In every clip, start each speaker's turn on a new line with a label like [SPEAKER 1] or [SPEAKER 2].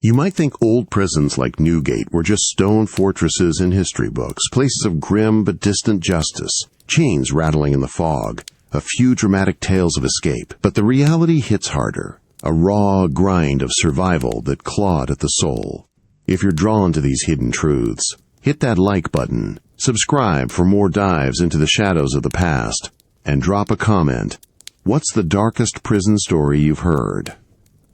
[SPEAKER 1] You might think old prisons like Newgate were just stone fortresses in history books, places of grim but distant justice, chains rattling in the fog, a few dramatic tales of escape. But the reality hits harder, a raw grind of survival that clawed at the soul. If you're drawn to these hidden truths, hit that like button, subscribe for more dives into the shadows of the past, and drop a comment. What's the darkest prison story you've heard?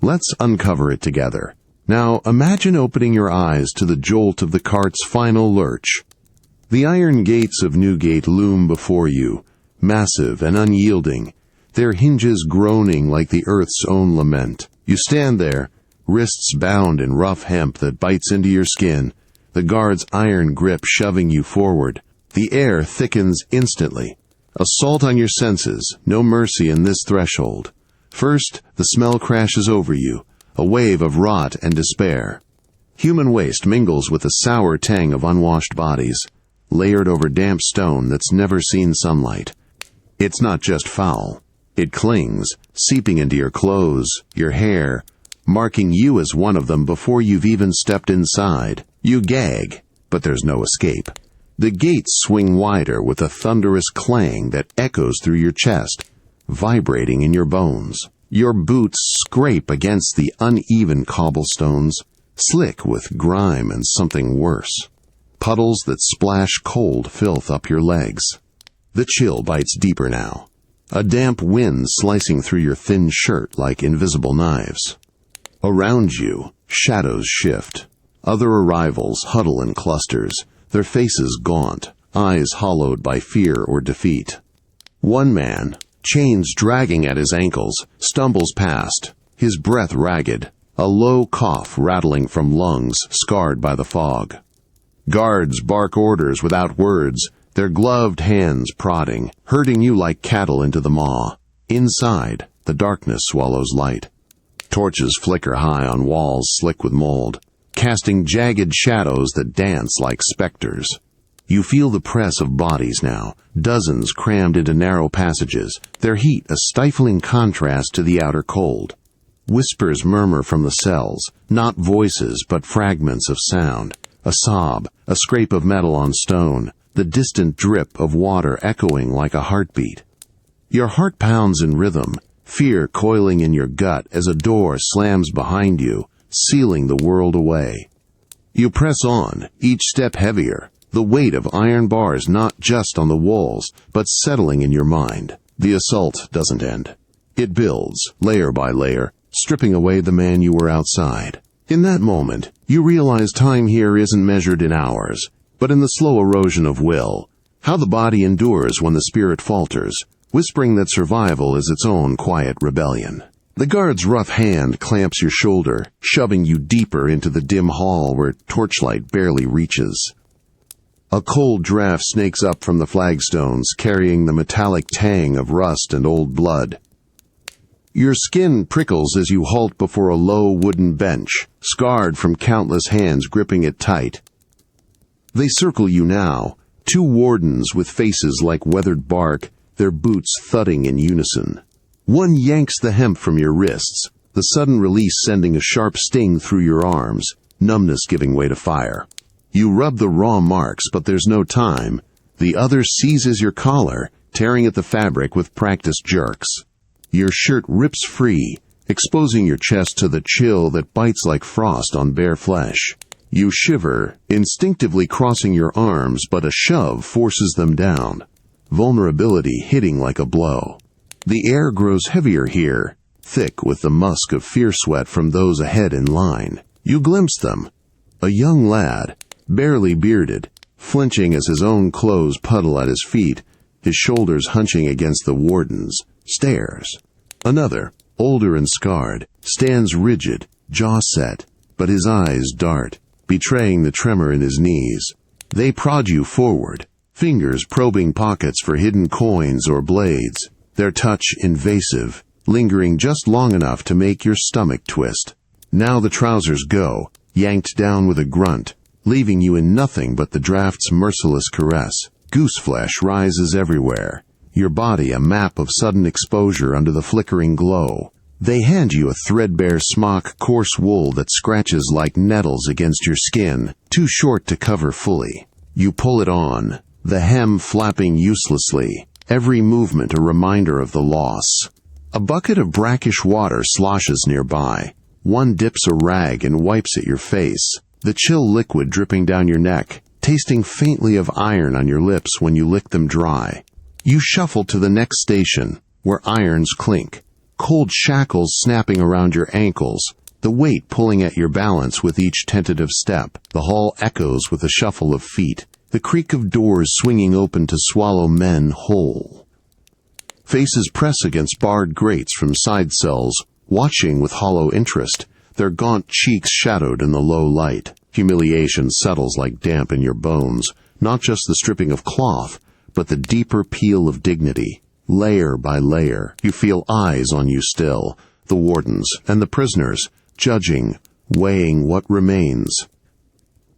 [SPEAKER 1] Let's uncover it together. Now, imagine opening your eyes to the jolt of the cart's final lurch. The iron gates of Newgate loom before you, massive and unyielding, their hinges groaning like the earth's own lament. You stand there, wrists bound in rough hemp that bites into your skin, the guard's iron grip shoving you forward. The air thickens instantly. Assault on your senses, no mercy in this threshold. First, the smell crashes over you, a wave of rot and despair. Human waste mingles with the sour tang of unwashed bodies, layered over damp stone that's never seen sunlight. It's not just foul. It clings, seeping into your clothes, your hair, marking you as one of them before you've even stepped inside. You gag, but there's no escape. The gates swing wider with a thunderous clang that echoes through your chest, vibrating in your bones. Your boots scrape against the uneven cobblestones, slick with grime and something worse. Puddles that splash cold filth up your legs. The chill bites deeper now, a damp wind slicing through your thin shirt like invisible knives. Around you, shadows shift. Other arrivals huddle in clusters, their faces gaunt, eyes hollowed by fear or defeat. One man, chains dragging at his ankles, stumbles past, his breath ragged, a low cough rattling from lungs scarred by the fog. Guards bark orders without words, their gloved hands prodding, herding you like cattle into the maw. Inside, the darkness swallows light. Torches flicker high on walls slick with mold, casting jagged shadows that dance like specters. You feel the press of bodies now, dozens crammed into narrow passages, their heat a stifling contrast to the outer cold. Whispers murmur from the cells, not voices but fragments of sound. A sob, a scrape of metal on stone, the distant drip of water echoing like a heartbeat. Your heart pounds in rhythm, fear coiling in your gut as a door slams behind you, sealing the world away. You press on, each step heavier, the weight of iron bars not just on the walls, but settling in your mind. The assault doesn't end. It builds, layer by layer, stripping away the man you were outside. In that moment, you realize time here isn't measured in hours, but in the slow erosion of will, how the body endures when the spirit falters, whispering that survival is its own quiet rebellion. The guard's rough hand clamps your shoulder, shoving you deeper into the dim hall where torchlight barely reaches. A cold draft snakes up from the flagstones, carrying the metallic tang of rust and old blood. Your skin prickles as you halt before a low wooden bench, scarred from countless hands gripping it tight. They circle you now, two wardens with faces like weathered bark, their boots thudding in unison. One yanks the hemp from your wrists, the sudden release sending a sharp sting through your arms, numbness giving way to fire. You rub the raw marks, but there's no time. The other seizes your collar, tearing at the fabric with practiced jerks. Your shirt rips free, exposing your chest to the chill that bites like frost on bare flesh. You shiver, instinctively crossing your arms, but a shove forces them down, vulnerability hitting like a blow. The air grows heavier here, thick with the musk of fear sweat from those ahead in line. You glimpse them. A young lad, barely bearded, flinching as his own clothes puddle at his feet, his shoulders hunching against the warden's, stares. Another, older and scarred, stands rigid, jaw set, but his eyes dart, betraying the tremor in his knees. They prod you forward, fingers probing pockets for hidden coins or blades, their touch invasive, lingering just long enough to make your stomach twist. Now the trousers go, yanked down with a grunt, leaving you in nothing but the draft's merciless caress. Gooseflesh rises everywhere, your body a map of sudden exposure under the flickering glow. They hand you a threadbare smock, coarse wool that scratches like nettles against your skin, too short to cover fully. You pull it on, the hem flapping uselessly, every movement a reminder of the loss. A bucket of brackish water sloshes nearby. One dips a rag and wipes at your face, the chill liquid dripping down your neck, tasting faintly of iron on your lips when you lick them dry. You shuffle to the next station, where irons clink, cold shackles snapping around your ankles, the weight pulling at your balance with each tentative step. The hall echoes with the shuffle of feet, the creak of doors swinging open to swallow men whole. Faces press against barred grates from side cells, watching with hollow interest, their gaunt cheeks shadowed in the low light. Humiliation settles like damp in your bones, not just the stripping of cloth, but the deeper peel of dignity. Layer by layer, you feel eyes on you still, the wardens and the prisoners, judging, weighing what remains.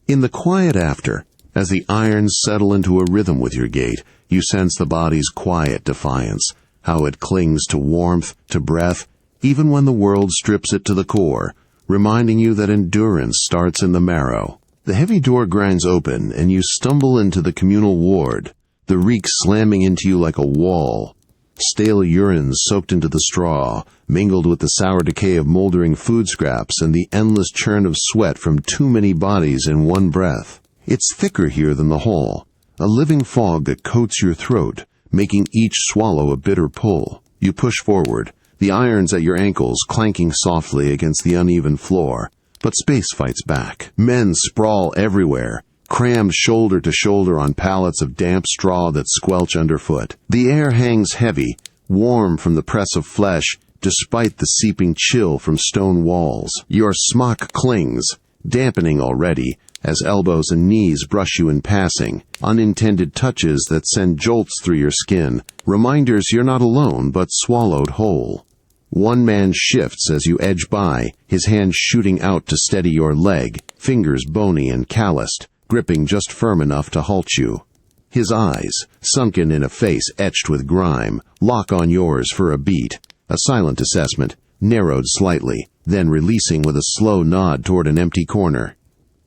[SPEAKER 1] In the quiet after, as the irons settle into a rhythm with your gait, you sense the body's quiet defiance, how it clings to warmth, to breath, even when the world strips it to the core, reminding you that endurance starts in the marrow. The heavy door grinds open, and you stumble into the communal ward, the reek slamming into you like a wall. Stale urine soaked into the straw, mingled with the sour decay of moldering food scraps and the endless churn of sweat from too many bodies in one breath. It's thicker here than the hall, a living fog that coats your throat, making each swallow a bitter pull. You push forward, the irons at your ankles clanking softly against the uneven floor, but space fights back. Men sprawl everywhere, crammed shoulder to shoulder on pallets of damp straw that squelch underfoot. The air hangs heavy, warm from the press of flesh, despite the seeping chill from stone walls. Your smock clings, dampening already, as elbows and knees brush you in passing, unintended touches that send jolts through your skin, reminders you're not alone but swallowed whole. One man shifts as you edge by, his hand shooting out to steady your leg, fingers bony and calloused, gripping just firm enough to halt you. His eyes, sunken in a face etched with grime, lock on yours for a beat, a silent assessment, narrowed slightly, then releasing with a slow nod toward an empty corner.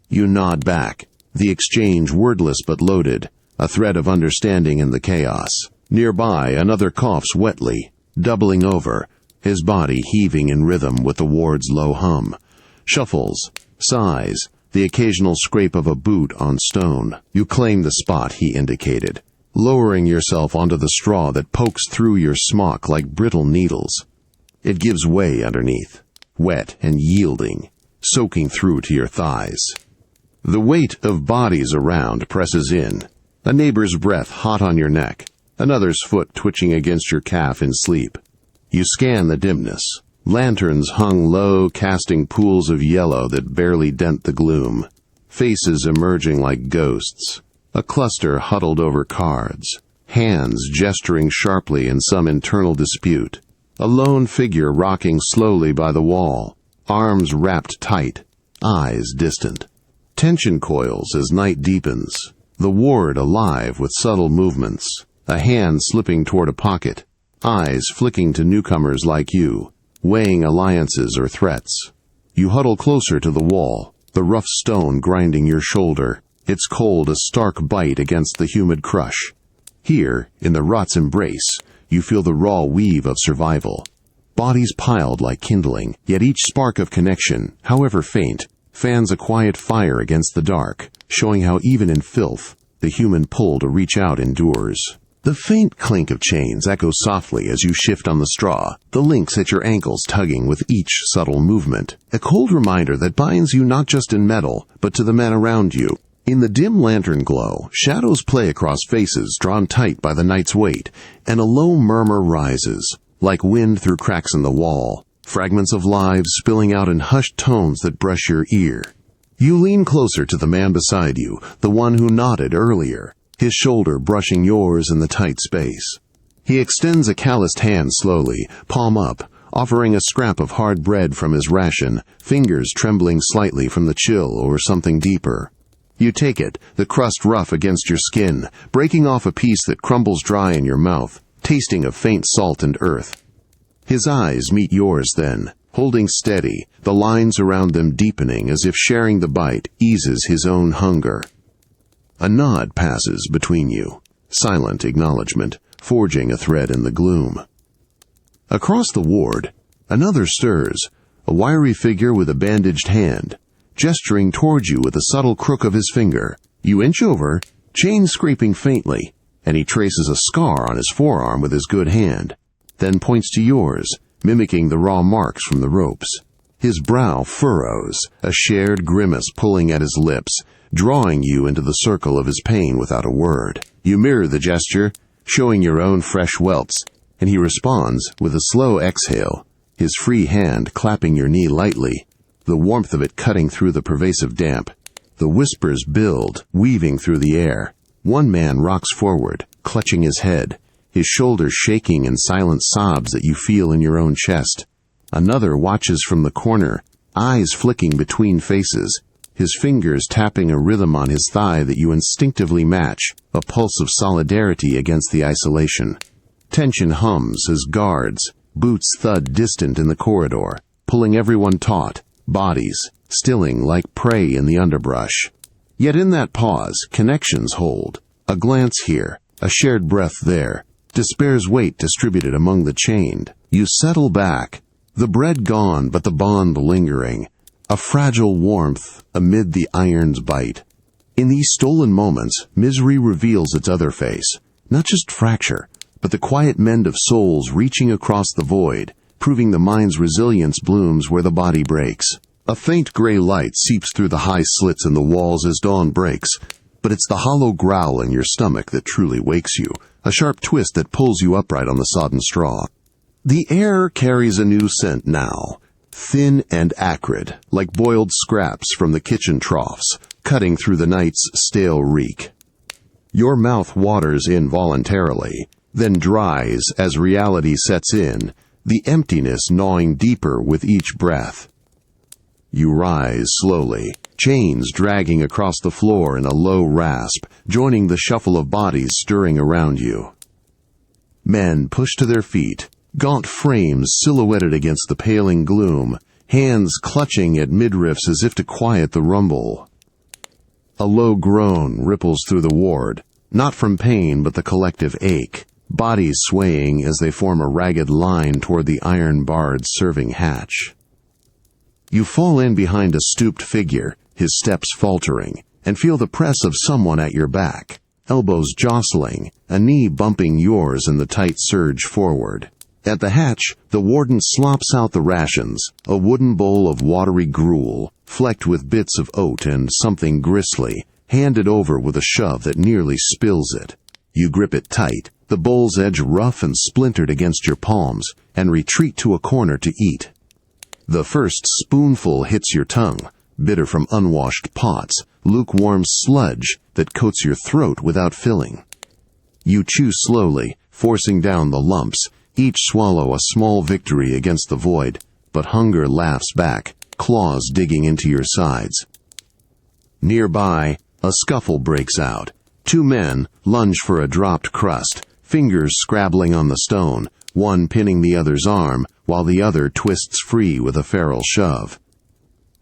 [SPEAKER 1] You nod back, the exchange wordless but loaded, a thread of understanding in the chaos. Nearby, another coughs wetly, doubling over, his body heaving in rhythm with the ward's low hum. Shuffles, sighs, the occasional scrape of a boot on stone. You claim the spot he indicated, lowering yourself onto the straw that pokes through your smock like brittle needles. It gives way underneath, wet and yielding, soaking through to your thighs. The weight of bodies around presses in, a neighbor's breath hot on your neck, another's foot twitching against your calf in sleep. You scan the dimness. Lanterns hung low, casting pools of yellow that barely dent the gloom. Faces emerging like ghosts. A cluster huddled over cards. Hands gesturing sharply in some internal dispute. A lone figure rocking slowly by the wall. Arms wrapped tight. Eyes distant. Tension coils as night deepens. The ward alive with subtle movements. A hand slipping toward a pocket. Eyes flicking to newcomers like you, weighing alliances or threats. You huddle closer to the wall, the rough stone grinding your shoulder, its cold a stark bite against the humid crush. Here, in the rot's embrace, you feel the raw weave of survival. Bodies piled like kindling, yet each spark of connection, however faint, fans a quiet fire against the dark, showing how even in filth, the human pull to reach out endures. The faint clink of chains echoes softly as you shift on the straw, the links at your ankles tugging with each subtle movement, a cold reminder that binds you not just in metal, but to the men around you. In the dim lantern glow, shadows play across faces drawn tight by the night's weight, and a low murmur rises, like wind through cracks in the wall, fragments of lives spilling out in hushed tones that brush your ear. You lean closer to the man beside you, the one who nodded earlier, his shoulder brushing yours in the tight space. He extends a calloused hand slowly, palm up, offering a scrap of hard bread from his ration, fingers trembling slightly from the chill or something deeper. You take it, the crust rough against your skin, breaking off a piece that crumbles dry in your mouth, tasting of faint salt and earth. His eyes meet yours then, holding steady, the lines around them deepening as if sharing the bite eases his own hunger. A nod passes between you, silent acknowledgement, forging a thread in the gloom. Across the ward, another stirs, a wiry figure with a bandaged hand, gesturing towards you with a subtle crook of his finger. You inch over, chain scraping faintly, and he traces a scar on his forearm with his good hand, then points to yours, mimicking the raw marks from the ropes. His brow furrows, a shared grimace pulling at his lips, drawing you into the circle of his pain without a word. You mirror the gesture, showing your own fresh welts, and he responds with a slow exhale, his free hand clapping your knee lightly, the warmth of it cutting through the pervasive damp. The whispers build, weaving through the air. One man rocks forward, clutching his head, his shoulders shaking in silent sobs that you feel in your own chest. Another watches from the corner, eyes flicking between faces, his fingers tapping a rhythm on his thigh that you instinctively match, a pulse of solidarity against the isolation. Tension hums as guards, boots thud distant in the corridor, pulling everyone taut, bodies stilling like prey in the underbrush. Yet in that pause, connections hold. A glance here, a shared breath there, despair's weight distributed among the chained. You settle back, the bread gone but the bond lingering, a fragile warmth amid the iron's bite. In these stolen moments, misery reveals its other face, not just fracture, but the quiet mend of souls reaching across the void, proving the mind's resilience blooms where the body breaks. A faint gray light seeps through the high slits in the walls as dawn breaks, but it's the hollow growl in your stomach that truly wakes you, a sharp twist that pulls you upright on the sodden straw. The air carries a new scent now, thin and acrid, like boiled scraps from the kitchen troughs, cutting through the night's stale reek. Your mouth waters involuntarily, then dries as reality sets in, the emptiness gnawing deeper with each breath. You rise slowly, chains dragging across the floor in a low rasp, joining the shuffle of bodies stirring around you. Men push to their feet, gaunt frames silhouetted against the paling gloom, hands clutching at midriffs as if to quiet the rumble. A low groan ripples through the ward, not from pain but the collective ache, bodies swaying as they form a ragged line toward the iron-barred serving hatch. You fall in behind a stooped figure, his steps faltering, and feel the press of someone at your back, elbows jostling, a knee bumping yours in the tight surge forward. At the hatch, the warden slops out the rations, a wooden bowl of watery gruel, flecked with bits of oat and something gristly, handed over with a shove that nearly spills it. You grip it tight, the bowl's edge rough and splintered against your palms, and retreat to a corner to eat. The first spoonful hits your tongue, bitter from unwashed pots, lukewarm sludge that coats your throat without filling. You chew slowly, forcing down the lumps, each swallow a small victory against the void, but hunger laughs back, claws digging into your sides. Nearby, a scuffle breaks out. Two men lunge for a dropped crust, fingers scrabbling on the stone, one pinning the other's arm, while the other twists free with a feral shove.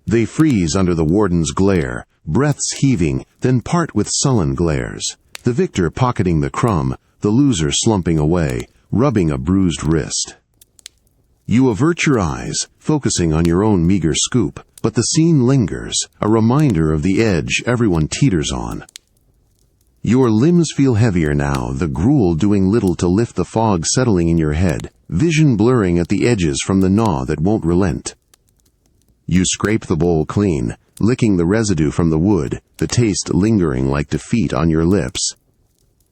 [SPEAKER 1] They freeze under the warden's glare, breaths heaving, then part with sullen glares. The victor pocketing the crumb, the loser slumping away, rubbing a bruised wrist. You avert your eyes, focusing on your own meager scoop, but the scene lingers, a reminder of the edge everyone teeters on. Your limbs feel heavier now, the gruel doing little to lift the fog settling in your head, vision blurring at the edges from the gnaw that won't relent. You scrape the bowl clean, licking the residue from the wood, the taste lingering like defeat on your lips.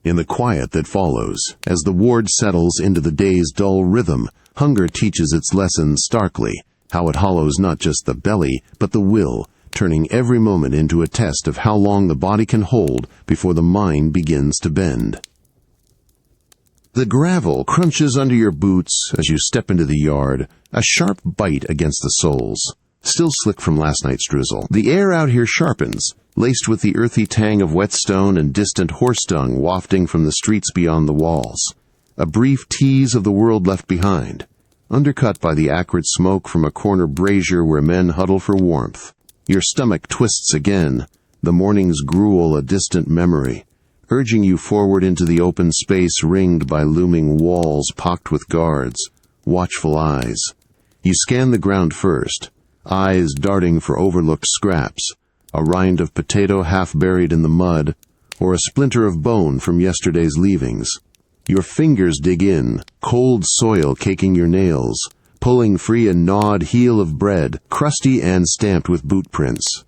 [SPEAKER 1] In the quiet that follows, as the ward settles into the day's dull rhythm, hunger teaches its lesson starkly, how it hollows not just the belly, but the will, turning every moment into a test of how long the body can hold before the mind begins to bend. The gravel crunches under your boots as you step into the yard, a sharp bite against the soles. Still slick from last night's drizzle. The air out here sharpens, laced with the earthy tang of whetstone and distant horse dung wafting from the streets beyond the walls. A brief tease of the world left behind. undercut by the acrid smoke from a corner brazier where men huddle for warmth. Your stomach twists again, the morning's gruel a distant memory, urging you forward into the open space ringed by looming walls pocked with guards, watchful eyes. You scan the ground first, eyes darting for overlooked scraps, a rind of potato half buried in the mud, or a splinter of bone from yesterday's leavings. Your fingers dig in, cold soil caking your nails, pulling free a gnawed heel of bread, crusty and stamped with boot prints.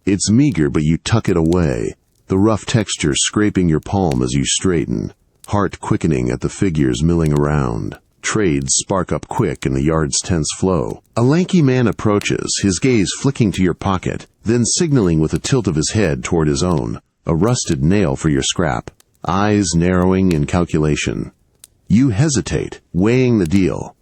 [SPEAKER 1] It's meager, but you tuck it away, the rough texture scraping your palm as you straighten, heart quickening at the figures milling around. Trades spark up quick in the yard's tense flow. A lanky man approaches, his gaze flicking to your pocket, then signaling with a tilt of his head toward his own, a rusted nail for your scrap, eyes narrowing in calculation. You hesitate, weighing the deal.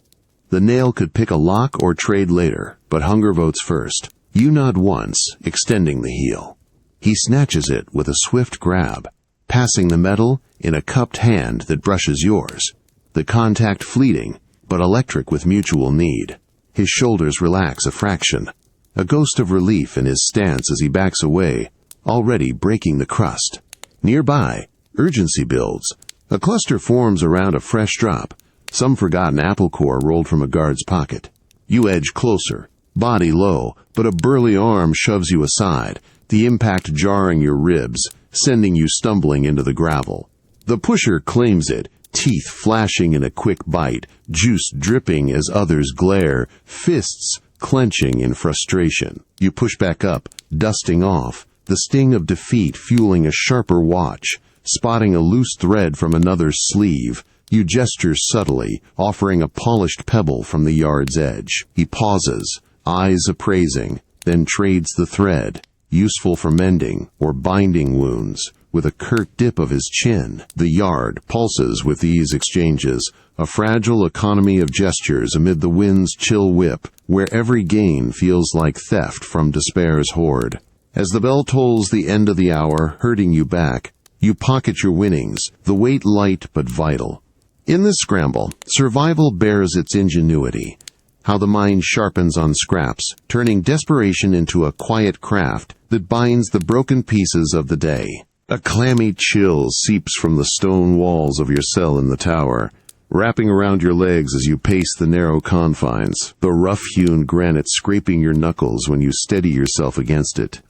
[SPEAKER 1] The nail could pick a lock or trade later, but hunger votes first. You nod once, extending the heel. He snatches it with a swift grab, passing the metal in a cupped hand that brushes yours. The contact fleeting, but electric with mutual need. His shoulders relax a fraction, a ghost of relief in his stance as he backs away, already breaking the crust. Nearby, urgency builds. A cluster forms around a fresh drop, some forgotten apple core rolled from a guard's pocket. You edge closer, body low, but a burly arm shoves you aside, the impact jarring your ribs, sending you stumbling into the gravel. The pusher claims it, teeth flashing in a quick bite, juice dripping as others glare, fists clenching in frustration. You push back up, dusting off, the sting of defeat fueling a sharper watch. Spotting a loose thread from another's sleeve, you gesture subtly, offering a polished pebble from the yard's edge. He pauses, eyes appraising, then trades the thread, useful for mending or binding wounds, with a curt dip of his chin. The yard pulses with these exchanges, a fragile economy of gestures amid the wind's chill whip, where every gain feels like theft from despair's hoard. As the bell tolls the end of the hour, herding you back, you pocket your winnings, the weight light but vital. In this scramble, survival bears its ingenuity. How the mind sharpens on scraps, turning desperation into a quiet craft that binds the broken pieces of the day. A clammy chill seeps from the stone walls of your cell in the tower, wrapping around your legs as you pace the narrow confines, the rough-hewn granite scraping your knuckles when you steady yourself against it.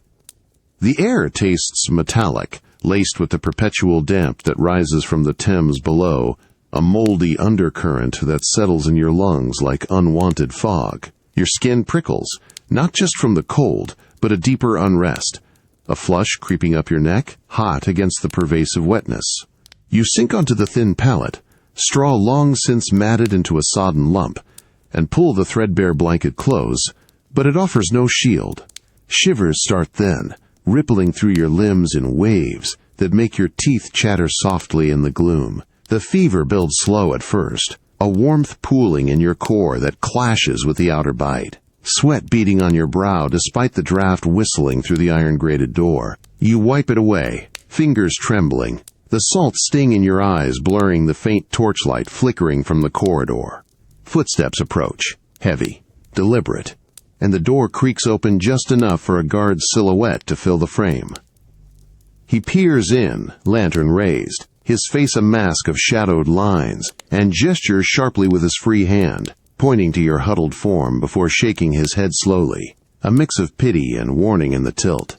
[SPEAKER 1] The air tastes metallic, laced with the perpetual damp that rises from the Thames below, a moldy undercurrent that settles in your lungs like unwanted fog. Your skin prickles, not just from the cold, but a deeper unrest. A flush creeping up your neck, hot against the pervasive wetness. You sink onto the thin pallet, straw long since matted into a sodden lump, and pull the threadbare blanket close, but it offers no shield. Shivers start then, rippling through your limbs in waves that make your teeth chatter softly in the gloom. The fever builds slow at first, a warmth pooling in your core that clashes with the outer bite. Sweat beading on your brow despite the draft whistling through the iron-grated door. You wipe it away, fingers trembling, the salt sting in your eyes blurring the faint torchlight flickering from the corridor. Footsteps approach, heavy, deliberate, and the door creaks open just enough for a guard's silhouette to fill the frame. He peers in, lantern raised, his face a mask of shadowed lines, and gestures sharply with his free hand, pointing to your huddled form before shaking his head slowly, a mix of pity and warning in the tilt.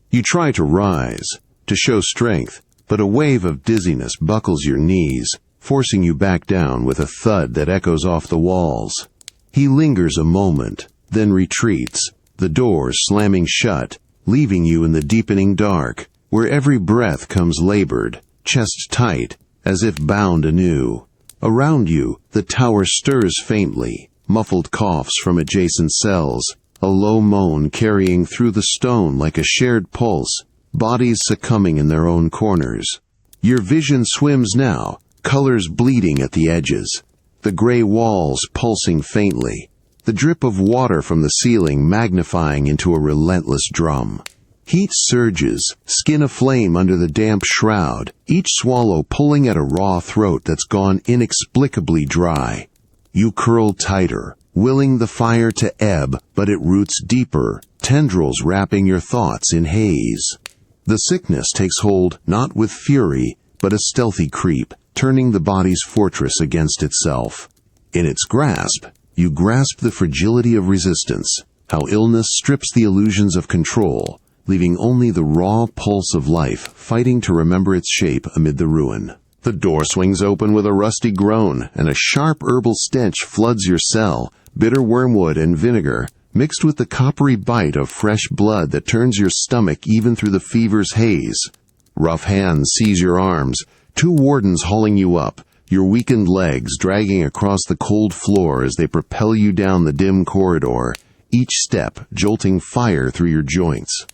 [SPEAKER 1] You try to rise, to show strength, but a wave of dizziness buckles your knees, forcing you back down with a thud that echoes off the walls. He lingers a moment, then retreats, the door slamming shut, leaving you in the deepening dark, where every breath comes labored, chest tight, as if bound anew. Around you, the tower stirs faintly, muffled coughs from adjacent cells, a low moan carrying through the stone like a shared pulse, bodies succumbing in their own corners. Your vision swims now, colors bleeding at the edges, the gray walls pulsing faintly, the drip of water from the ceiling magnifying into a relentless drum. Heat surges, skin aflame under the damp shroud, each swallow pulling at a raw throat that's gone inexplicably dry. You curl tighter, willing the fire to ebb, but it roots deeper, tendrils wrapping your thoughts in haze. The sickness takes hold not with fury, but a stealthy creep, turning the body's fortress against itself. In its grasp, you grasp the fragility of resistance, how illness strips the illusions of control, leaving only the raw pulse of life fighting to remember its shape amid the ruin. The door swings open with a rusty groan, and a sharp herbal stench floods your cell, bitter wormwood and vinegar, mixed with the coppery bite of fresh blood that turns your stomach even through the fever's haze. Rough hands seize your arms, 2 wardens hauling you up, your weakened legs dragging across the cold floor as they propel you down the dim corridor, each step jolting fire through your joints.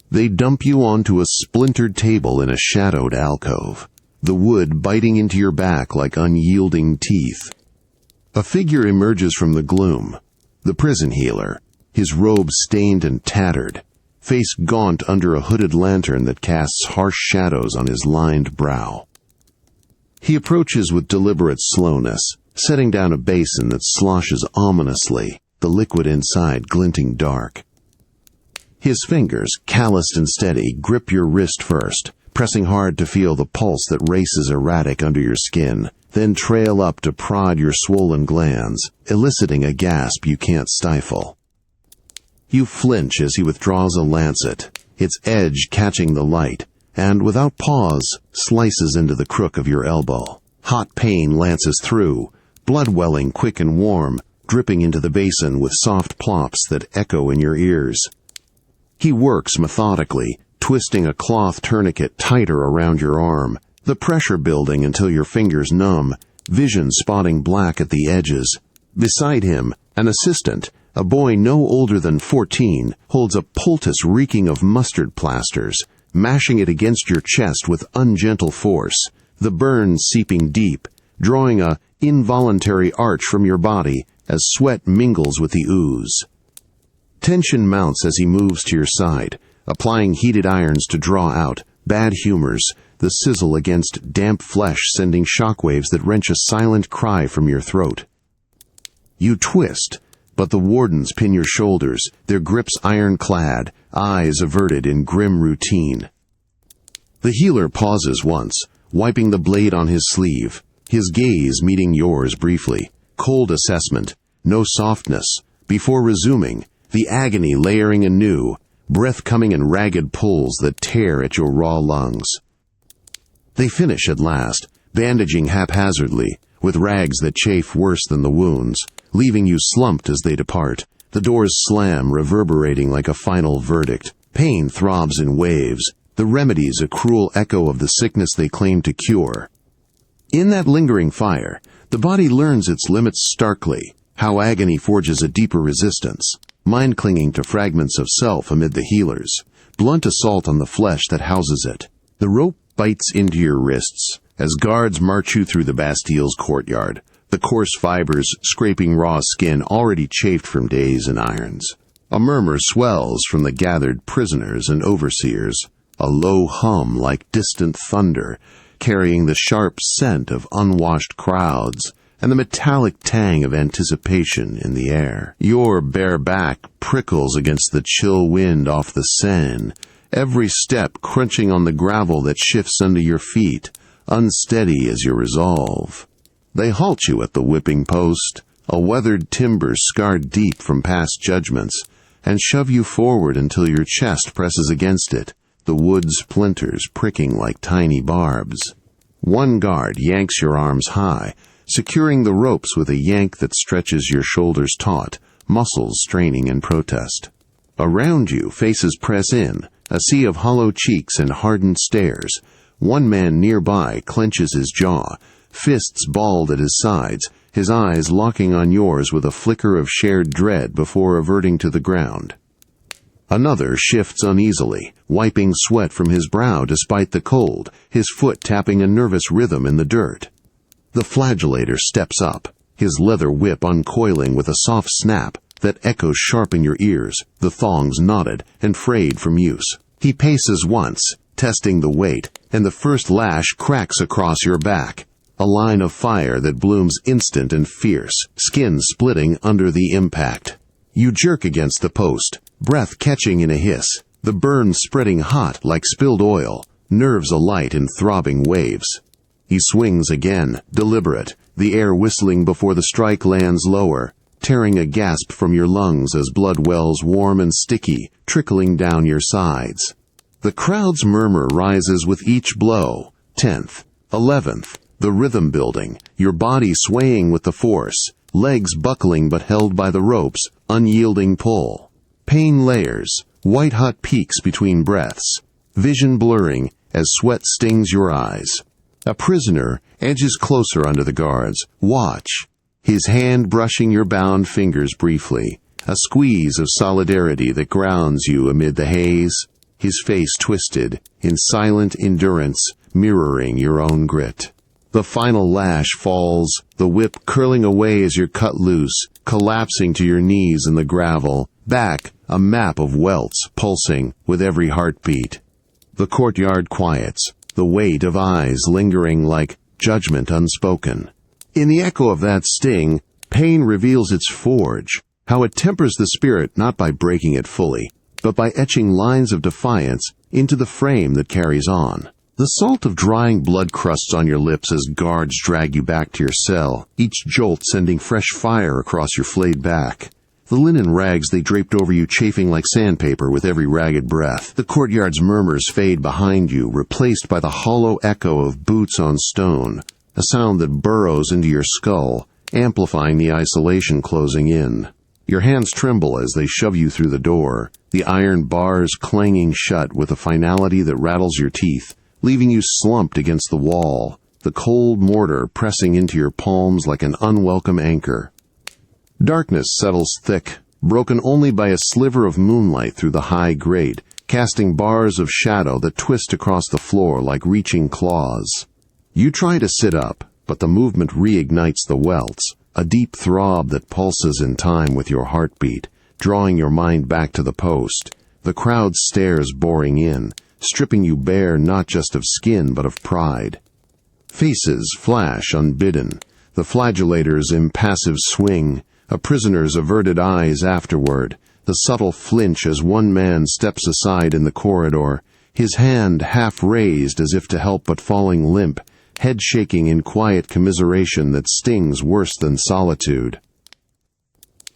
[SPEAKER 1] They dump you onto a splintered table in a shadowed alcove, the wood biting into your back like unyielding teeth. A figure emerges from the gloom, the prison healer, his robe stained and tattered, face gaunt under a hooded lantern that casts harsh shadows on his lined brow. He approaches with deliberate slowness, setting down a basin that sloshes ominously, the liquid inside glinting dark. His fingers, calloused and steady, grip your wrist first, pressing hard to feel the pulse that races erratic under your skin, then trail up to prod your swollen glands, eliciting a gasp you can't stifle. You flinch as he withdraws a lancet, its edge catching the light, and without pause, slices into the crook of your elbow. Hot pain lances through, blood welling quick and warm, dripping into the basin with soft plops that echo in your ears. He works methodically, twisting a cloth tourniquet tighter around your arm, the pressure building until your fingers numb, vision spotting black at the edges. Beside him, an assistant, a boy no older than 14, holds a poultice reeking of mustard plasters, mashing it against your chest with ungentle force, the burn seeping deep, drawing a involuntary arch from your body as sweat mingles with the ooze. Tension mounts as he moves to your side, applying heated irons to draw out bad humors, the sizzle against damp flesh sending shockwaves that wrench a silent cry from your throat. You twist, but the wardens pin your shoulders, their grips ironclad, eyes averted in grim routine. The healer pauses once, wiping the blade on his sleeve, his gaze meeting yours briefly. Cold assessment, no softness. Before resuming, the agony layering anew, breath coming in ragged pulls that tear at your raw lungs. They finish at last, bandaging haphazardly, with rags that chafe worse than the wounds, leaving you slumped as they depart. The doors slam, reverberating like a final verdict. Pain throbs in waves, the remedies a cruel echo of the sickness they claim to cure. In that lingering fire, the body learns its limits starkly, how agony forges a deeper resistance, mind clinging to fragments of self amid the healers, blunt assault on the flesh that houses it. The rope bites into your wrists as guards march you through the Bastille's courtyard, the coarse fibers scraping raw skin already chafed from days in irons. A murmur swells from the gathered prisoners and overseers, a low hum like distant thunder, carrying the sharp scent of unwashed crowds and the metallic tang of anticipation in the air. Your bare back prickles against the chill wind off the Seine, every step crunching on the gravel that shifts under your feet, unsteady as your resolve. They halt you at the whipping post, a weathered timber scarred deep from past judgments, and shove you forward until your chest presses against it, the wood splinters pricking like tiny barbs. One guard yanks your arms high, securing the ropes with a yank that stretches your shoulders taut, muscles straining in protest. Around you, faces press in, a sea of hollow cheeks and hardened stares. One man nearby clenches his jaw, fists balled at his sides, his eyes locking on yours with a flicker of shared dread before averting to the ground. Another shifts uneasily, wiping sweat from his brow despite the cold, his foot tapping a nervous rhythm in the dirt. The flagellator steps up, his leather whip uncoiling with a soft snap that echoes sharp in your ears, the thongs knotted and frayed from use. He paces once, testing the weight, and the first lash cracks across your back. a line of fire that blooms instant and fierce, skin splitting under the impact. You jerk against the post, breath catching in a hiss, the burn spreading hot like spilled oil, nerves alight in throbbing waves. He swings again, deliberate, the air whistling before the strike lands lower, tearing a gasp from your lungs as blood wells warm and sticky, trickling down your sides. The crowd's murmur rises with each blow, 10th, 11th, the rhythm building, your body swaying with the force, legs buckling but held by the rope's unyielding pull. Pain layers, white-hot peaks between breaths, vision blurring as sweat stings your eyes. A prisoner edges closer under the guards. Watch, his hand brushing your bound fingers briefly, a squeeze of solidarity that grounds you amid the haze, his face twisted, in silent endurance, mirroring your own grit. The final lash falls, the whip curling away as you're cut loose, collapsing to your knees in the gravel, back, a map of welts pulsing with every heartbeat. The courtyard quiets, the weight of eyes lingering like judgment unspoken. In the echo of that sting, pain reveals its forge, how it tempers the spirit not by breaking it fully, but by etching lines of defiance into the frame that carries on. The salt of drying blood crusts on your lips as guards drag you back to your cell, each jolt sending fresh fire across your flayed back. The linen rags they draped over you chafing like sandpaper with every ragged breath. The courtyard's murmurs fade behind you, replaced by the hollow echo of boots on stone, a sound that burrows into your skull, amplifying the isolation closing in. Your hands tremble as they shove you through the door, the iron bars clanging shut with a finality that rattles your teeth, leaving you slumped against the wall, the cold mortar pressing into your palms like an unwelcome anchor. Darkness settles thick, broken only by a sliver of moonlight through the high grate, casting bars of shadow that twist across the floor like reaching claws. You try to sit up, but the movement reignites the welts, a deep throb that pulses in time with your heartbeat, drawing your mind back to the post. The crowd stares boring in, stripping you bare not just of skin but of pride. Faces flash unbidden, the flagellator's impassive swing, a prisoner's averted eyes afterward, the subtle flinch as one man steps aside in the corridor, his hand half raised as if to help but falling limp, head shaking in quiet commiseration that stings worse than solitude.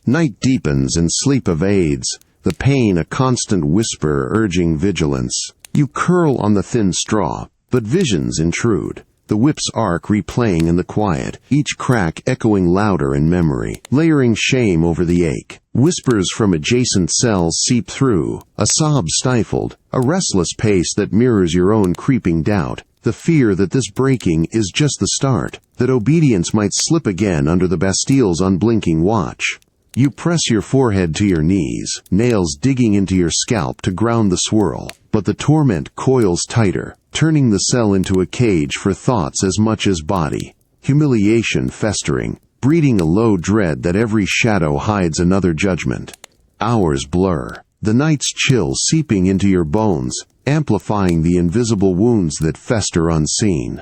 [SPEAKER 1] Night deepens and sleep evades, the pain a constant whisper urging vigilance. You curl on the thin straw, but visions intrude, the whip's arc replaying in the quiet, each crack echoing louder in memory, layering shame over the ache. Whispers from adjacent cells seep through, a sob stifled, a restless pace that mirrors your own creeping doubt, the fear that this breaking is just the start, that obedience might slip again under the Bastille's unblinking watch. You press your forehead to your knees, nails digging into your scalp to ground the swirl, but the torment coils tighter, turning the cell into a cage for thoughts as much as body. Humiliation festering, breeding a low dread that every shadow hides another judgment. Hours blur, the night's chill seeping into your bones, amplifying the invisible wounds that fester unseen.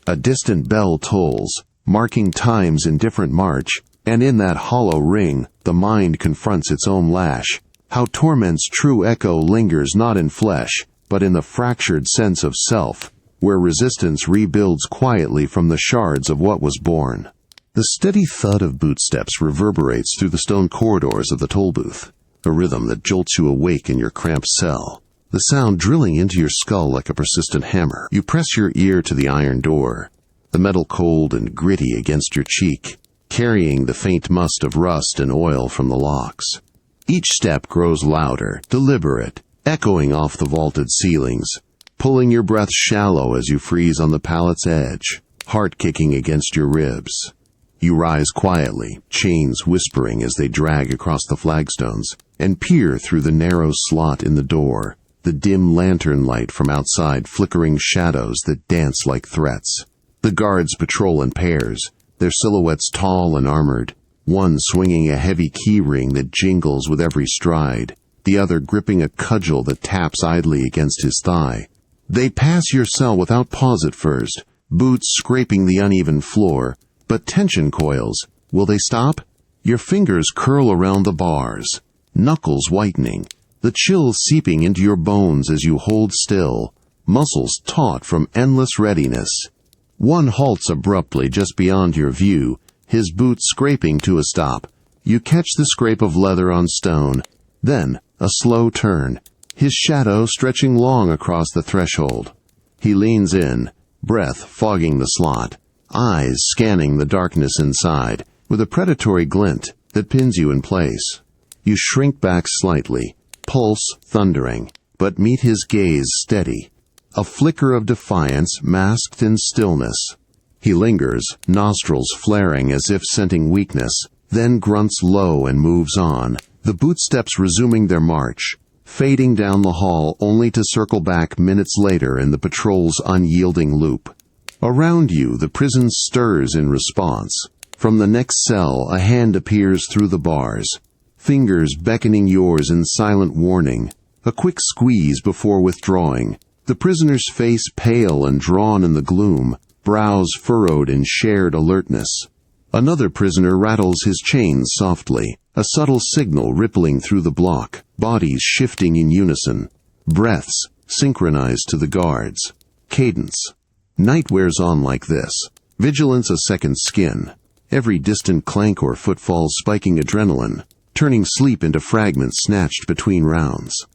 [SPEAKER 1] A distant bell tolls, marking times in different march, and in that hollow ring, the mind confronts its own lash. How torment's true echo lingers not in flesh, but in the fractured sense of self, where resistance rebuilds quietly from the shards of what was born. The steady thud of bootsteps reverberates through the stone corridors of the toll booth, a rhythm that jolts you awake in your cramped cell, the sound drilling into your skull like a persistent hammer. You press your ear to the iron door, the metal cold and gritty against your cheek, carrying the faint must of rust and oil from the locks. Each step grows louder, deliberate, echoing off the vaulted ceilings, pulling your breath shallow as you freeze on the pallet's edge, heart kicking against your ribs. You rise quietly, chains whispering as they drag across the flagstones, and peer through the narrow slot in the door, the dim lantern light from outside flickering shadows that dance like threats. The guards patrol in pairs, their silhouettes tall and armored, one swinging a heavy key ring that jingles with every stride, the other gripping a cudgel that taps idly against his thigh. They pass your cell without pause at first, boots scraping the uneven floor, but tension coils, will they stop? Your fingers curl around the bars, knuckles whitening, the chill seeping into your bones as you hold still, muscles taut from endless readiness. One halts abruptly just beyond your view, his boots scraping to a stop. You catch the scrape of leather on stone, then a slow turn, his shadow stretching long across the threshold. He leans in, breath fogging the slot, eyes scanning the darkness inside, with a predatory glint that pins you in place. You shrink back slightly, pulse thundering, but meet his gaze steady, a flicker of defiance masked in stillness. He lingers, nostrils flaring as if scenting weakness, then grunts low and moves on, the bootsteps resuming their march, fading down the hall only to circle back minutes later in the patrol's unyielding loop. Around you, the prison stirs in response. From the next cell, a hand appears through the bars, fingers beckoning yours in silent warning, a quick squeeze before withdrawing, the prisoner's face pale and drawn in the gloom, brows furrowed in shared alertness. Another prisoner rattles his chains softly, a subtle signal rippling through the block, bodies shifting in unison, breaths synchronized to the guards. Cadence. Night wears on like this, vigilance a second skin, every distant clank or footfall spiking adrenaline, turning sleep into fragments snatched between rounds.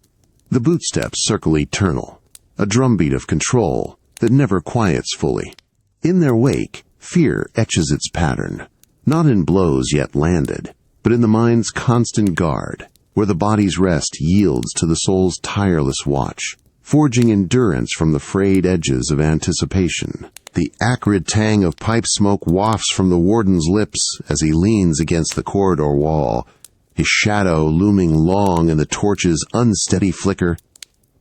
[SPEAKER 1] The bootsteps circle eternal, a drumbeat of control that never quiets fully. In their wake, fear etches its pattern, not in blows yet landed, but in the mind's constant guard, where the body's rest yields to the soul's tireless watch, forging endurance from the frayed edges of anticipation. The acrid tang of pipe smoke wafts from the warden's lips as he leans against the corridor wall, his shadow looming long in the torch's unsteady flicker,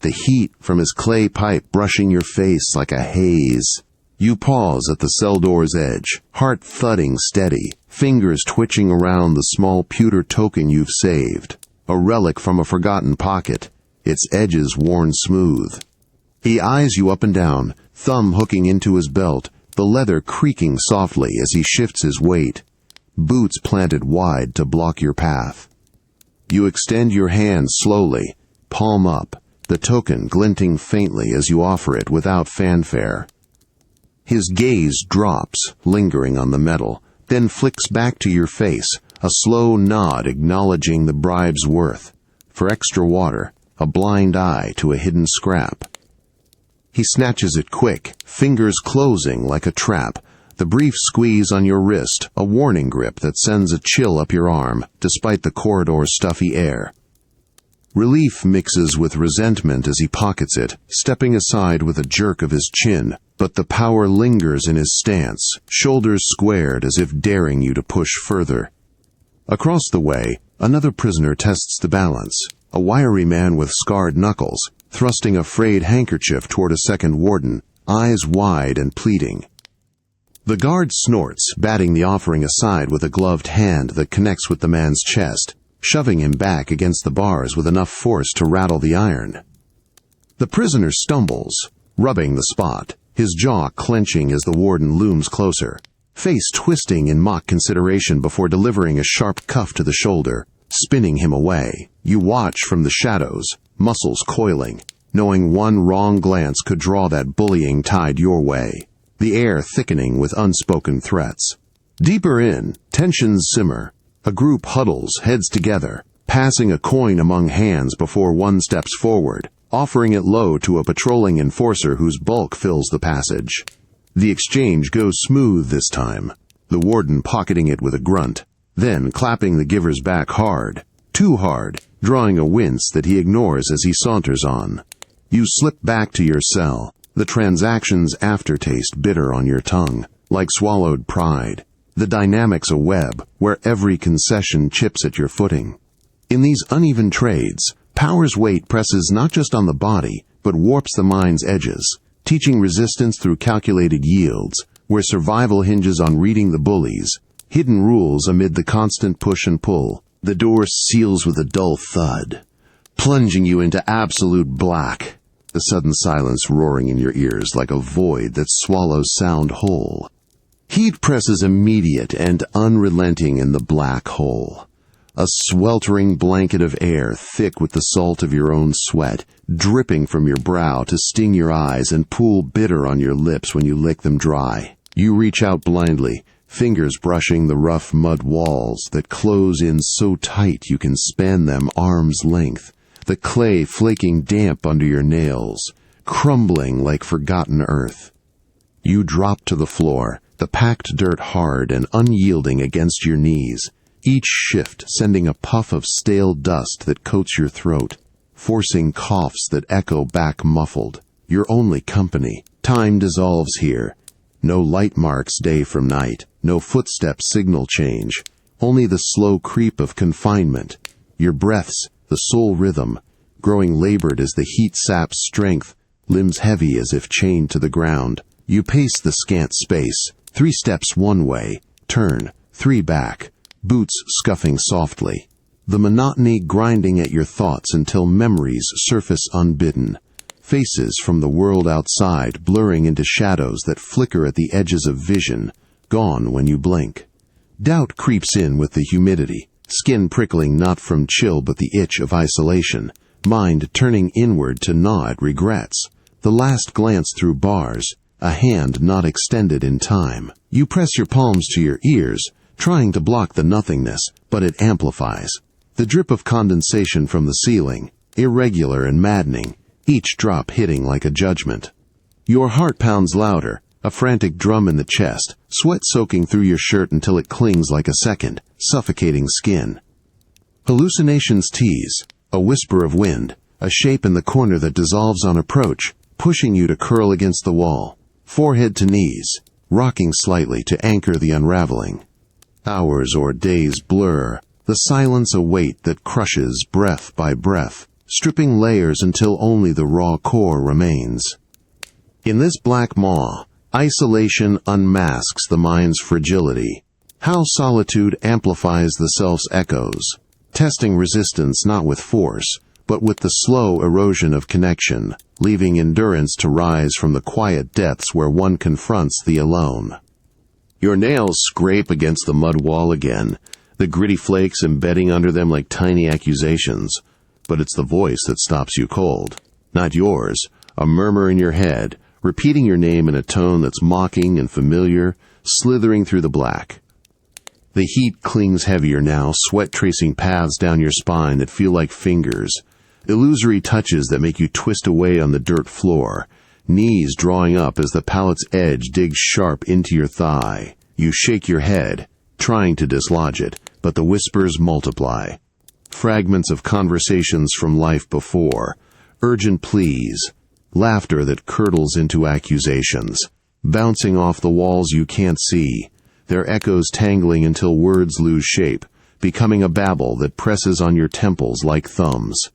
[SPEAKER 1] the heat from his clay pipe brushing your face like a haze. You pause at the cell door's edge, heart thudding steady, fingers twitching around the small pewter token you've saved, a relic from a forgotten pocket, its edges worn smooth. He eyes you up and down, thumb hooking into his belt, the leather creaking softly as he shifts his weight, boots planted wide to block your path. You extend your hand slowly, palm up, the token glinting faintly as you offer it without fanfare. His gaze drops, lingering on the metal, then flicks back to your face, a slow nod acknowledging the bribe's worth. For extra water, a blind eye to a hidden scrap. He snatches it quick, fingers closing like a trap, the brief squeeze on your wrist, a warning grip that sends a chill up your arm, despite the corridor's stuffy air. Relief mixes with resentment as he pockets it, stepping aside with a jerk of his chin, but the power lingers in his stance, shoulders squared as if daring you to push further. Across the way, another prisoner tests the balance, a wiry man with scarred knuckles, thrusting a frayed handkerchief toward a second warden, eyes wide and pleading. The guard snorts, batting the offering aside with a gloved hand that connects with the man's chest, shoving him back against the bars with enough force to rattle the iron. The prisoner stumbles, rubbing the spot, his jaw clenching as the warden looms closer, face twisting in mock consideration before delivering a sharp cuff to the shoulder, spinning him away. You watch from the shadows, muscles coiling, knowing one wrong glance could draw that bullying tide your way, the air thickening with unspoken threats. Deeper in, tensions simmer. A group huddles, heads together, passing a coin among hands before one steps forward, offering it low to a patrolling enforcer whose bulk fills the passage. The exchange goes smooth this time, the warden pocketing it with a grunt, then clapping the giver's back hard, too hard, drawing a wince that he ignores as he saunters on. You slip back to your cell, the transaction's aftertaste bitter on your tongue, like swallowed pride. The dynamics a web, where every concession chips at your footing. In these uneven trades, power's weight presses not just on the body, but warps the mind's edges, teaching resistance through calculated yields, where survival hinges on reading the bullies, hidden rules amid the constant push and pull. The door seals with a dull thud, plunging you into absolute black. the sudden silence roaring in your ears like a void that swallows sound whole. Heat presses immediate and unrelenting in the black hole. A sweltering blanket of air thick with the salt of your own sweat, dripping from your brow to sting your eyes and pool bitter on your lips when you lick them dry. You reach out blindly, fingers brushing the rough mud walls that close in so tight you can span them arm's length, the clay flaking damp under your nails, crumbling like forgotten earth. You drop to the floor, the packed dirt hard and unyielding against your knees, each shift sending a puff of stale dust that coats your throat, forcing coughs that echo back muffled. Your only company. Time dissolves here. No light marks day from night, no footstep signal change, only the slow creep of confinement. Your breaths, the sole rhythm, growing labored as the heat saps strength, limbs heavy as if chained to the ground. You pace the scant space, 3 steps one way, turn, 3 back, boots scuffing softly. The monotony grinding at your thoughts until memories surface unbidden. Faces from the world outside blurring into shadows that flicker at the edges of vision, gone when you blink. Doubt creeps in with the humidity, skin prickling not from chill but the itch of isolation, mind turning inward to gnaw at regrets. The last glance through bars, a hand not extended in time. You press your palms to your ears, trying to block the nothingness, but it amplifies. The drip of condensation from the ceiling, irregular and maddening, each drop hitting like a judgment. Your heart pounds louder, a frantic drum in the chest, sweat soaking through your shirt until it clings like a second, suffocating skin. Hallucinations tease, a whisper of wind, a shape in the corner that dissolves on approach, pushing you to curl against the wall, forehead to knees, rocking slightly to anchor the unraveling. Hours or days blur, the silence a weight that crushes breath by breath, stripping layers until only the raw core remains. In this black maw, isolation unmasks the mind's fragility. How solitude amplifies the self's echoes, testing resistance not with force, but with the slow erosion of connection, leaving endurance to rise from the quiet depths where one confronts the alone. Your nails scrape against the mud wall again, the gritty flakes embedding under them like tiny accusations. But it's the voice that stops you cold, not yours, a murmur in your head, repeating your name in a tone that's mocking and familiar, slithering through the black. The heat clings heavier now, sweat tracing paths down your spine that feel like fingers, illusory touches that make you twist away on the dirt floor, knees drawing up as the palate's edge digs sharp into your thigh. You shake your head, trying to dislodge it, but the whispers multiply. Fragments of conversations from life before, urgent pleas, laughter that curdles into accusations, bouncing off the walls you can't see, their echoes tangling until words lose shape, becoming a babble that presses on your temples like thumbs.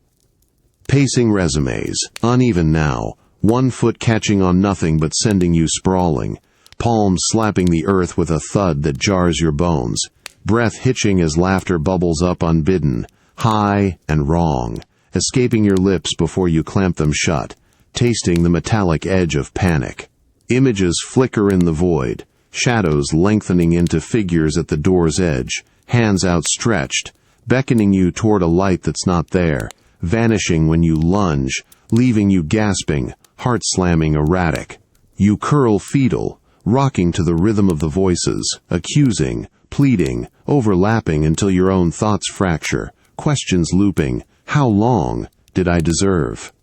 [SPEAKER 1] Pacing resumes, uneven now, one foot catching on nothing but sending you sprawling, palms slapping the earth with a thud that jars your bones, breath hitching as laughter bubbles up unbidden, high and wrong, escaping your lips before you clamp them shut, tasting the metallic edge of panic. Images flicker in the void, shadows lengthening into figures at the door's edge, hands outstretched, beckoning you toward a light that's not there, vanishing when you lunge, leaving you gasping, heart slamming erratic. You curl fetal, rocking to the rhythm of the voices, accusing, pleading, overlapping until your own thoughts fracture, questions looping. How long did I deserve?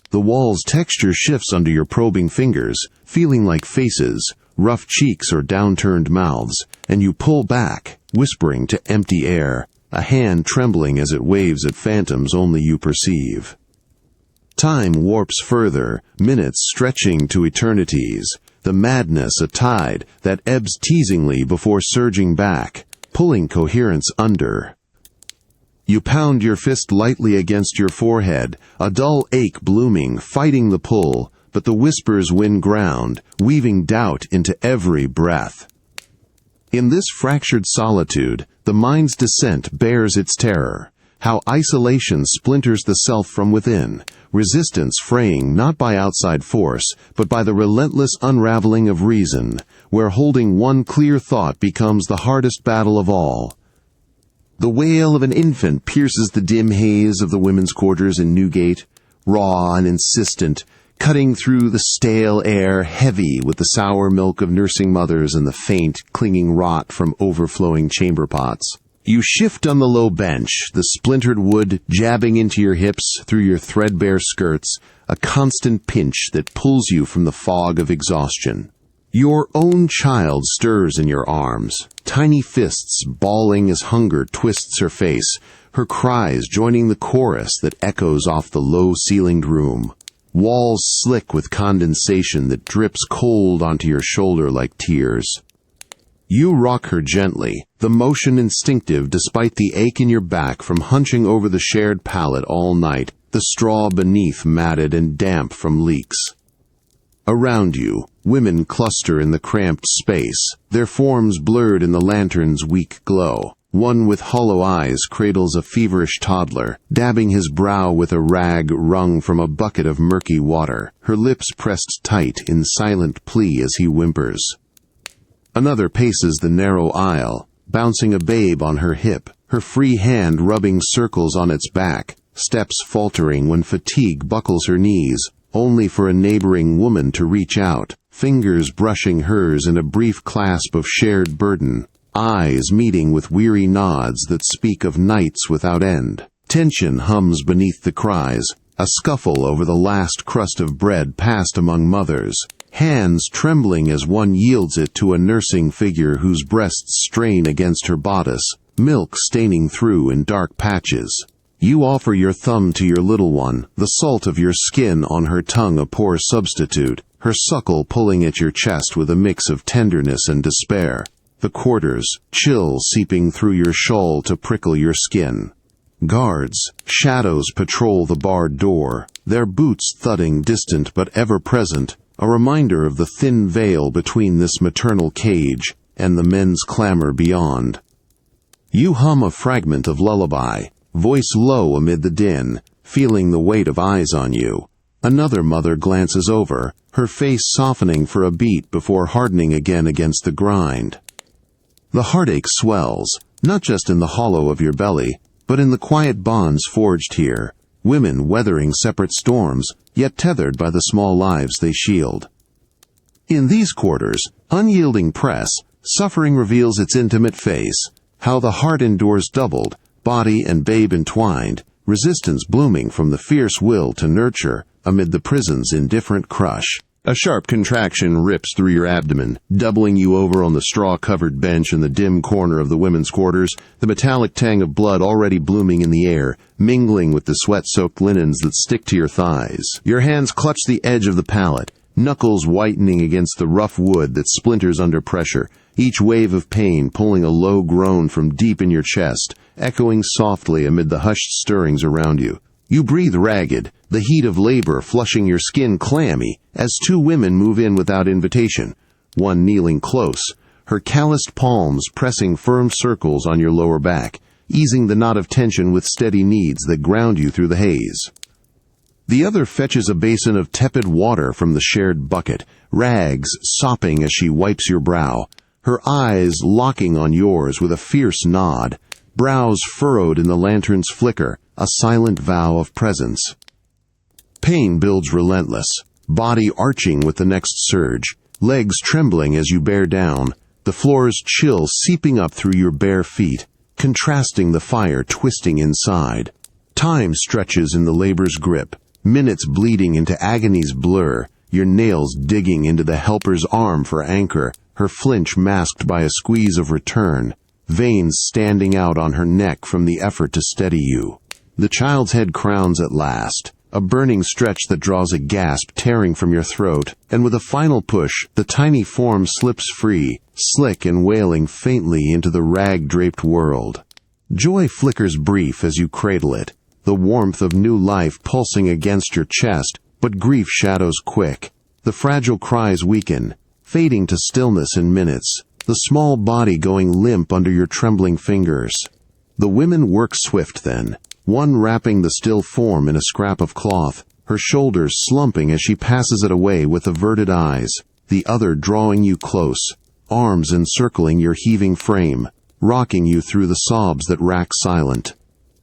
[SPEAKER 1] The wall's texture shifts under your probing fingers, feeling like faces, rough cheeks or downturned mouths, and you pull back, whispering to empty air, a hand trembling as it waves at phantoms only you perceive. Time warps further, minutes stretching to eternities, the madness a tide that ebbs teasingly before surging back, pulling coherence under. You pound your fist lightly against your forehead, a dull ache blooming, fighting the pull, but the whispers win ground, weaving doubt into every breath. In this fractured solitude, the mind's descent bears its terror, how isolation splinters the self from within, resistance fraying not by outside force, but by the relentless unraveling of reason, where holding one clear thought becomes the hardest battle of all. The wail of an infant pierces the dim haze of the women's quarters in Newgate, raw and insistent, cutting through the stale air, heavy with the sour milk of nursing mothers and the faint, clinging rot from overflowing chamber pots. You shift on the low bench, the splintered wood jabbing into your hips through your threadbare skirts, a constant pinch that pulls you from the fog of exhaustion. Your own child stirs in your arms, tiny fists bawling as hunger twists her face, her cries joining the chorus that echoes off the low-ceilinged room. Walls slick with condensation that drips cold onto your shoulder like tears. You rock her gently, the motion instinctive despite the ache in your back from hunching over the shared pallet all night, the straw beneath matted and damp from leaks. Around you, women cluster in the cramped space, their forms blurred in the lantern's weak glow. One with hollow eyes cradles a feverish toddler, dabbing his brow with a rag wrung from a bucket of murky water, her lips pressed tight in silent plea as he whimpers. Another paces the narrow aisle, bouncing a babe on her hip, her free hand rubbing circles on its back, steps faltering when fatigue buckles her knees, only for a neighboring woman to reach out, fingers brushing hers in a brief clasp of shared burden. Eyes meeting with weary nods that speak of nights without end. Tension hums beneath the cries, a scuffle over the last crust of bread passed among mothers, hands trembling as one yields it to a nursing figure whose breasts strain against her bodice, milk staining through in dark patches. You offer your thumb to your little one, the salt of your skin on her tongue a poor substitute, her suckle pulling at your chest with a mix of tenderness and despair. The quarters, chill seeping through your shawl to prickle your skin. Guards, shadows patrol the barred door, their boots thudding distant but ever present, a reminder of the thin veil between this maternal cage and the men's clamor beyond. You hum a fragment of lullaby, voice low amid the din, feeling the weight of eyes on you. Another mother glances over, her face softening for a beat before hardening again against the grind. The heartache swells, not just in the hollow of your belly, but in the quiet bonds forged here, women weathering separate storms, yet tethered by the small lives they shield. In these quarters, unyielding press, suffering reveals its intimate face, how the heart endures doubled, body and babe entwined, resistance blooming from the fierce will to nurture amid the prison's indifferent crush. A sharp contraction rips through your abdomen, doubling you over on the straw-covered bench in the dim corner of the women's quarters, the metallic tang of blood already blooming in the air, mingling with the sweat-soaked linens that stick to your thighs. Your hands clutch the edge of the pallet, knuckles whitening against the rough wood that splinters under pressure, each wave of pain pulling a low groan from deep in your chest, echoing softly amid the hushed stirrings around you. You breathe ragged, the heat of labor flushing your skin clammy, as two women move in without invitation, one kneeling close, her calloused palms pressing firm circles on your lower back, easing the knot of tension with steady kneads that ground you through the haze. The other fetches a basin of tepid water from the shared bucket, rags sopping as she wipes your brow, her eyes locking on yours with a fierce nod, brows furrowed in the lantern's flicker, a silent vow of presence. Pain builds relentless, body arching with the next surge, legs trembling as you bear down, the floor's chill seeping up through your bare feet, contrasting the fire twisting inside. Time stretches in the labor's grip, minutes bleeding into agony's blur, your nails digging into the helper's arm for anchor, her flinch masked by a squeeze of return, veins standing out on her neck from the effort to steady you. The child's head crowns at last, a burning stretch that draws a gasp tearing from your throat, and with a final push, the tiny form slips free, slick and wailing faintly into the rag-draped world. Joy flickers brief as you cradle it, the warmth of new life pulsing against your chest, but grief shadows quick. The fragile cries weaken, fading to stillness in minutes, the small body going limp under your trembling fingers. The women work swift then, one wrapping the still form in a scrap of cloth, her shoulders slumping as she passes it away with averted eyes, the other drawing you close, arms encircling your heaving frame, rocking you through the sobs that rack silent.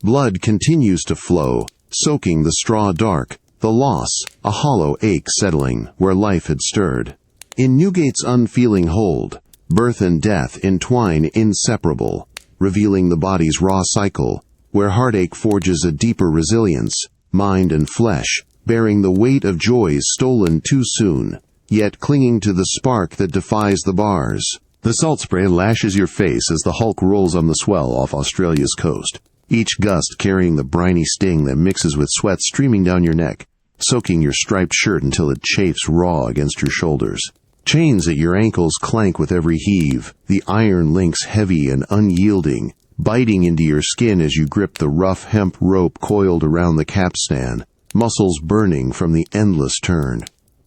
[SPEAKER 1] Blood continues to flow, soaking the straw dark, the loss, a hollow ache settling where life had stirred. In Newgate's unfeeling hold, birth and death entwine inseparable, revealing the body's raw cycle, where heartache forges a deeper resilience, mind and flesh, bearing the weight of joys stolen too soon, yet clinging to the spark that defies the bars. The salt spray lashes your face as the hulk rolls on the swell off Australia's coast, each gust carrying the briny sting that mixes with sweat streaming down your neck, soaking your striped shirt until it chafes raw against your shoulders. Chains at your ankles clank with every heave, the iron links heavy and unyielding, biting into your skin as you grip the rough hemp rope coiled around the capstan, muscles burning from the endless turn.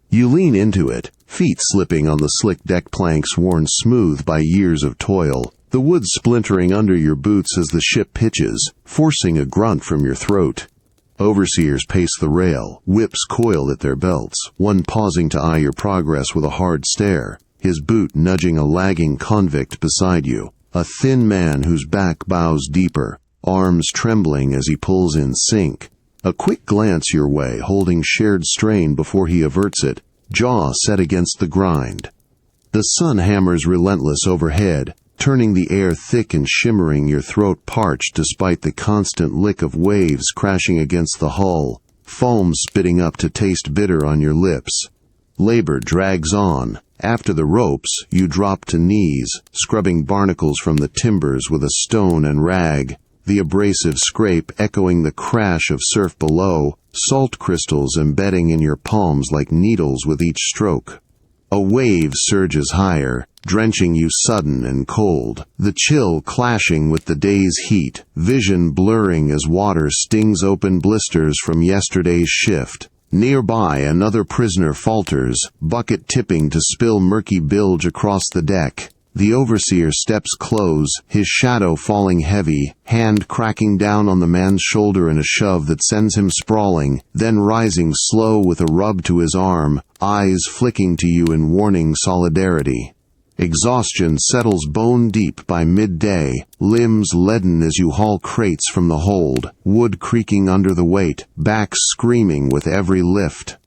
[SPEAKER 1] You lean into it, feet slipping on the slick deck planks worn smooth by years of toil, the wood splintering under your boots as the ship pitches, forcing a grunt from your throat. Overseers pace the rail, whips coiled at their belts, one pausing to eye your progress with a hard stare, his boot nudging a lagging convict beside you, a thin man whose back bows deeper, arms trembling as he pulls in sync. A quick glance your way, holding shared strain before he averts it, jaw set against the grind. The sun hammers relentless overhead, turning the air thick and shimmering, your throat parched despite the constant lick of waves crashing against the hull, foam spitting up to taste bitter on your lips. Labor drags on. After the ropes, you drop to knees, scrubbing barnacles from the timbers with a stone and rag, the abrasive scrape echoing the crash of surf below, salt crystals embedding in your palms like needles with each stroke. A wave surges higher, drenching you sudden and cold, the chill clashing with the day's heat, vision blurring as water stings open blisters from yesterday's shift. Nearby, another prisoner falters, bucket tipping to spill murky bilge across the deck. The overseer steps close, his shadow falling heavy, hand cracking down on the man's shoulder in a shove that sends him sprawling, then rising slow with a rub to his arm, eyes flicking to you in warning solidarity. Exhaustion settles bone deep by midday, limbs leaden as you haul crates from the hold, wood creaking under the weight, back screaming with every lift.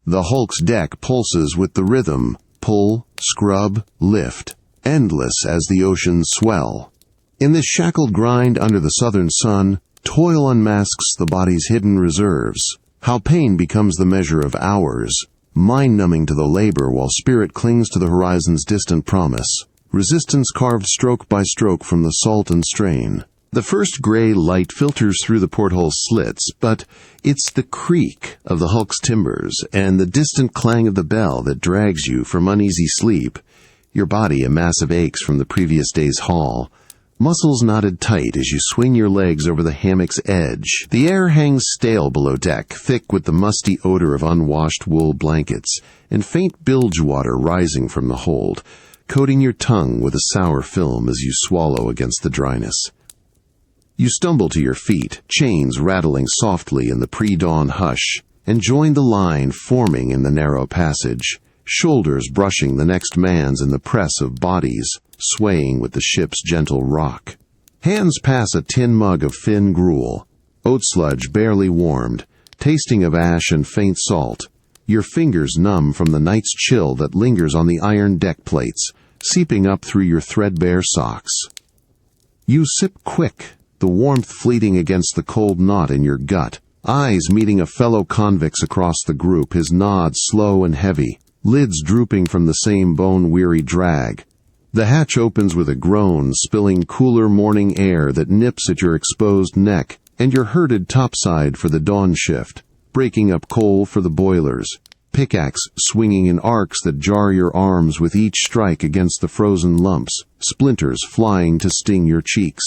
[SPEAKER 1] The hulk's deck pulses with the rhythm, pull, scrub, lift, endless as the oceans swell. In this shackled grind under the southern sun, toil unmasks the body's hidden reserves, how pain becomes the measure of hours, mind-numbing to the labor while spirit clings to the horizon's distant promise, resistance carved stroke by stroke from the salt and strain. The first gray light filters through the porthole slits, but it's the creak of the hulk's timbers and the distant clang of the bell that drags you from uneasy sleep, your body a mass of aches from the previous day's haul, muscles knotted tight as you swing your legs over the hammock's edge. The air hangs stale below deck, thick with the musty odor of unwashed wool blankets, and faint bilge water rising from the hold, coating your tongue with a sour film as you swallow against the dryness. You stumble to your feet, chains rattling softly in the pre-dawn hush, and join the line forming in the narrow passage, shoulders brushing the next man's in the press of bodies, swaying with the ship's gentle rock. Hands pass a tin mug of thin gruel, oat sludge barely warmed, tasting of ash and faint salt, your fingers numb from the night's chill that lingers on the iron deck plates, seeping up through your threadbare socks. You sip quick, the warmth fleeting against the cold knot in your gut, eyes meeting a fellow convict's across the group, his nod slow and heavy, lids drooping from the same bone-weary drag. The hatch opens with a groan, spilling cooler morning air that nips at your exposed neck, and you're herded topside for the dawn shift, breaking up coal for the boilers, pickaxe swinging in arcs that jar your arms with each strike against the frozen lumps, splinters flying to sting your cheeks.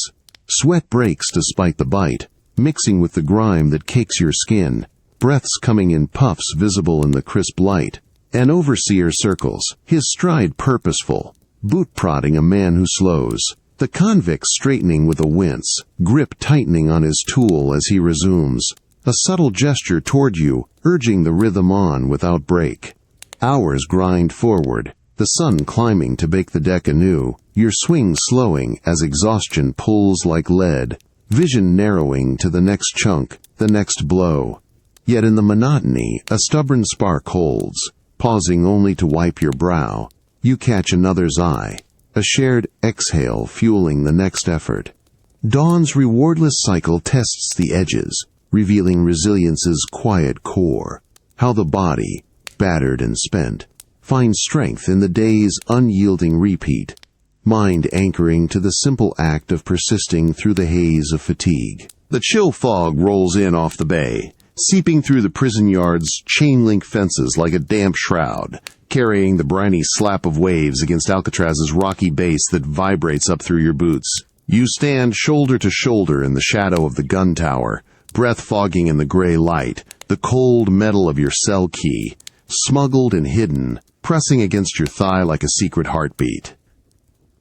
[SPEAKER 1] Sweat breaks despite the bite, mixing with the grime that cakes your skin, breaths coming in puffs visible in the crisp light. An overseer circles, his stride purposeful, boot-prodding a man who slows, The convict straightening with a wince, grip tightening on his tool as he resumes, a subtle gesture toward you, urging the rhythm on without break. Hours grind forward, the sun climbing to bake the deck anew, your swing slowing as exhaustion pulls like lead, vision narrowing to the next chunk, the next blow. Yet in the monotony, a stubborn spark holds, pausing only to wipe your brow. You catch another's eye, a shared exhale fueling the next effort. Dawn's rewardless cycle tests the edges, revealing resilience's quiet core, how the body, battered and spent, finds strength in the day's unyielding repeat, mind anchoring to the simple act of persisting through the haze of fatigue. The chill fog rolls in off the bay, seeping through the prison yard's chain-link fences like a damp shroud, carrying the briny slap of waves against Alcatraz's rocky base that vibrates up through your boots. You stand shoulder to shoulder in the shadow of the gun tower, breath fogging in the gray light, the cold metal of your cell key, smuggled and hidden, pressing against your thigh like a secret heartbeat.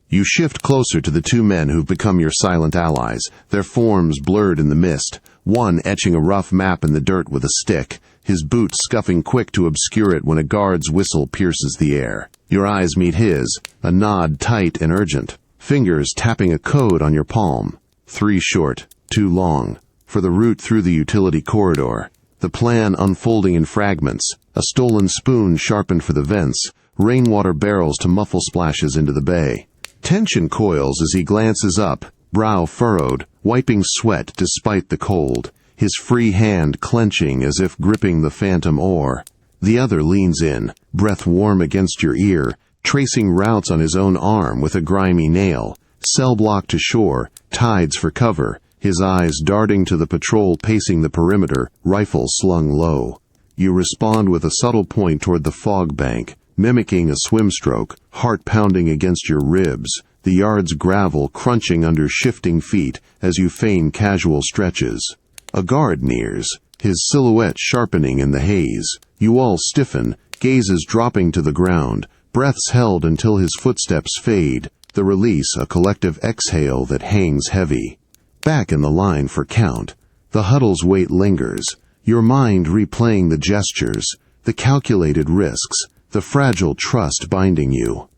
[SPEAKER 1] You shift closer to the two men who've become your silent allies, their forms blurred in the mist, one etching a rough map in the dirt with a stick, his boot scuffing quick to obscure it when a guard's whistle pierces the air. Your eyes meet his, a nod tight and urgent, fingers tapping a code on your palm. 3 short, 2 long, for the route through the utility corridor. The plan unfolding in fragments, a stolen spoon sharpened for the vents, rainwater barrels to muffle splashes into the bay. Tension coils as he glances up, brow furrowed, wiping sweat despite the cold, his free hand clenching as if gripping the phantom oar. The other leans in, breath warm against your ear, tracing routes on his own arm with a grimy nail, cell block to shore, tides for cover, his eyes darting to the patrol pacing the perimeter, rifle slung low. You respond with a subtle point toward the fog bank, mimicking a swim stroke, heart pounding against your ribs, the yard's gravel crunching under shifting feet as you feign casual stretches. A guard nears, his silhouette sharpening in the haze. You all stiffen, gazes dropping to the ground, breaths held until his footsteps fade, the release a collective exhale that hangs heavy. Back in the line for count, the huddle's weight lingers, your mind replaying the gestures, the calculated risks, the fragile trust binding you.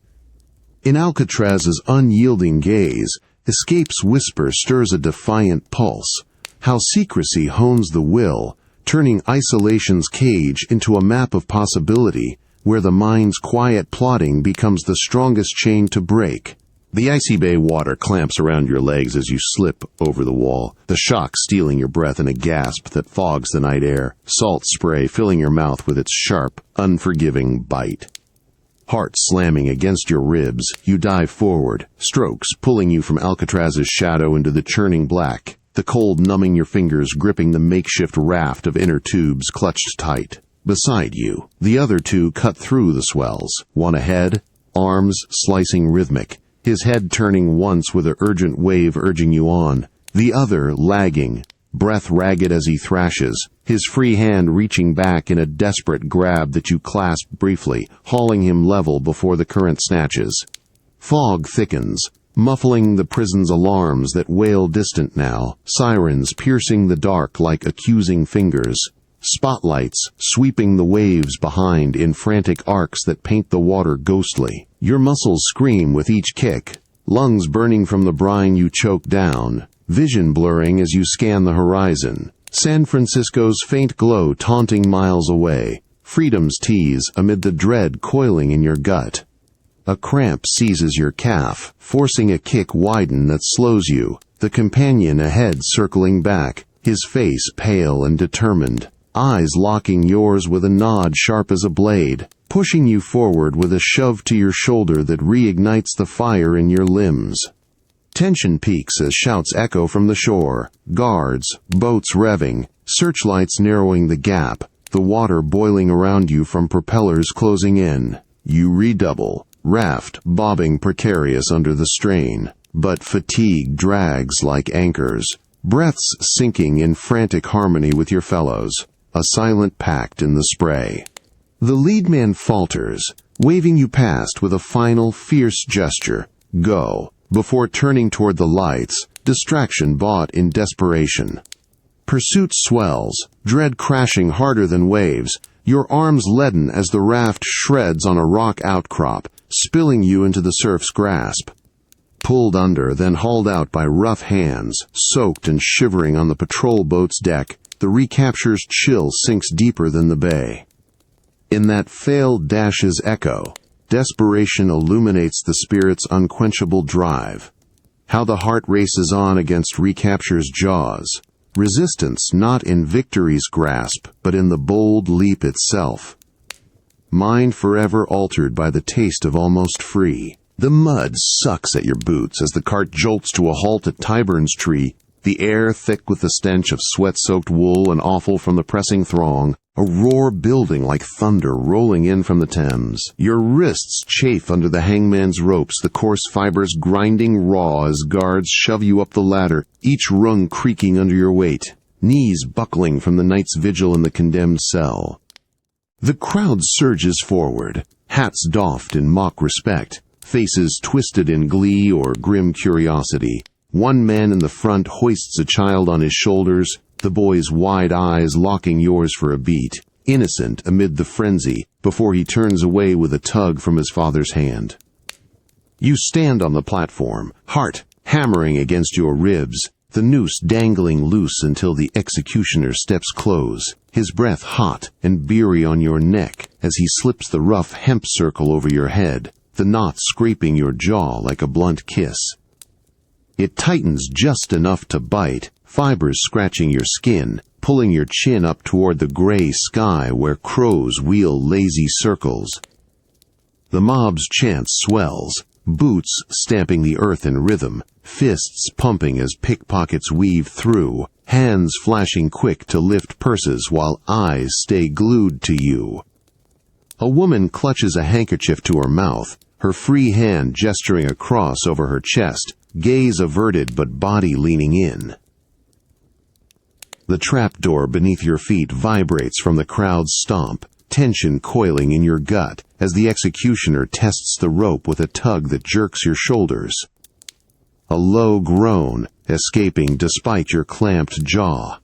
[SPEAKER 1] In Alcatraz's unyielding gaze, escape's whisper stirs a defiant pulse, how secrecy hones the will, turning isolation's cage into a map of possibility, where the mind's quiet plotting becomes the strongest chain to break. The icy bay water clamps around your legs as you slip over the wall, the shock stealing your breath in a gasp that fogs the night air, salt spray filling your mouth with its sharp, unforgiving bite. Heart slamming against your ribs, you dive forward, strokes pulling you from Alcatraz's shadow into the churning black, the cold numbing your fingers gripping the makeshift raft of inner tubes clutched tight. Beside you, the other two cut through the swells, one ahead, arms slicing rhythmic, his head turning once with an urgent wave urging you on, the other lagging, breath ragged as he thrashes, his free hand reaching back in a desperate grab that you clasp briefly, hauling him level before the current snatches. Fog thickens, muffling the prison's alarms that wail distant now, sirens piercing the dark like accusing fingers, spotlights sweeping the waves behind in frantic arcs that paint the water ghostly. Your muscles scream with each kick, lungs burning from the brine you choke down, vision blurring as you scan the horizon, San Francisco's faint glow taunting miles away, freedom's tease amid the dread coiling in your gut. A cramp seizes your calf, forcing a kick widen that slows you, the companion ahead circling back, his face pale and determined, eyes locking yours with a nod sharp as a blade, pushing you forward with a shove to your shoulder that reignites the fire in your limbs. Tension peaks as shouts echo from the shore, guards, boats revving, searchlights narrowing the gap, the water boiling around you from propellers closing in. You redouble, raft bobbing precarious under the strain, but fatigue drags like anchors, breaths sinking in frantic harmony with your fellows, a silent pact in the spray. The lead man falters, waving you past with a final fierce gesture. Go. Before turning toward the lights, distraction bought in desperation. Pursuit swells, dread crashing harder than waves, your arms leaden as the raft shreds on a rock outcrop, spilling you into the surf's grasp. Pulled under, then hauled out by rough hands, soaked and shivering on the patrol boat's deck, the recapture's chill sinks deeper than the bay. In that failed dash's echo, desperation illuminates the spirit's unquenchable drive. How the heart races on against recapture's jaws. Resistance not in victory's grasp, but in the bold leap itself. Mind forever altered by the taste of almost free. The mud sucks at your boots as the cart jolts to a halt at Tyburn's tree, the air thick with the stench of sweat-soaked wool and offal from the pressing throng, a roar building like thunder rolling in from the Thames. Your wrists chafe under the hangman's ropes, the coarse fibers grinding raw as guards shove you up the ladder, each rung creaking under your weight, knees buckling from the night's vigil in the condemned cell. The crowd surges forward, hats doffed in mock respect, faces twisted in glee or grim curiosity. One man in the front hoists a child on his shoulders, the boy's wide eyes locking yours for a beat, innocent amid the frenzy, before he turns away with a tug from his father's hand. You stand on the platform, heart hammering against your ribs, the noose dangling loose until the executioner steps close, his breath hot and beery on your neck as he slips the rough hemp circle over your head, the knot scraping your jaw like a blunt kiss. It tightens just enough to bite, fibers scratching your skin, pulling your chin up toward the gray sky where crows wheel lazy circles. The mob's chant swells, boots stamping the earth in rhythm, fists pumping as pickpockets weave through, hands flashing quick to lift purses while eyes stay glued to you. A woman clutches a handkerchief to her mouth, her free hand gesturing across over her chest, gaze averted but body leaning in. The trapdoor beneath your feet vibrates from the crowd's stomp, tension coiling in your gut as the executioner tests the rope with a tug that jerks your shoulders. A low groan, escaping despite your clamped jaw.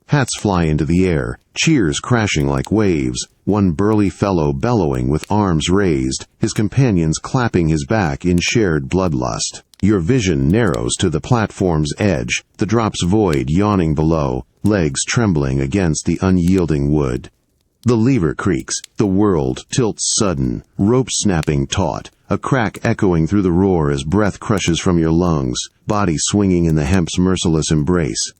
[SPEAKER 1] Hats fly into the air, cheers crashing like waves, one burly fellow bellowing with arms raised, his companions clapping his back in shared bloodlust. Your vision narrows to the platform's edge, the drop's void yawning below, legs trembling against the unyielding wood. The lever creaks, the world tilts sudden, rope snapping taut, a crack echoing through the roar as breath crushes from your lungs, body swinging in the hemp's merciless embrace.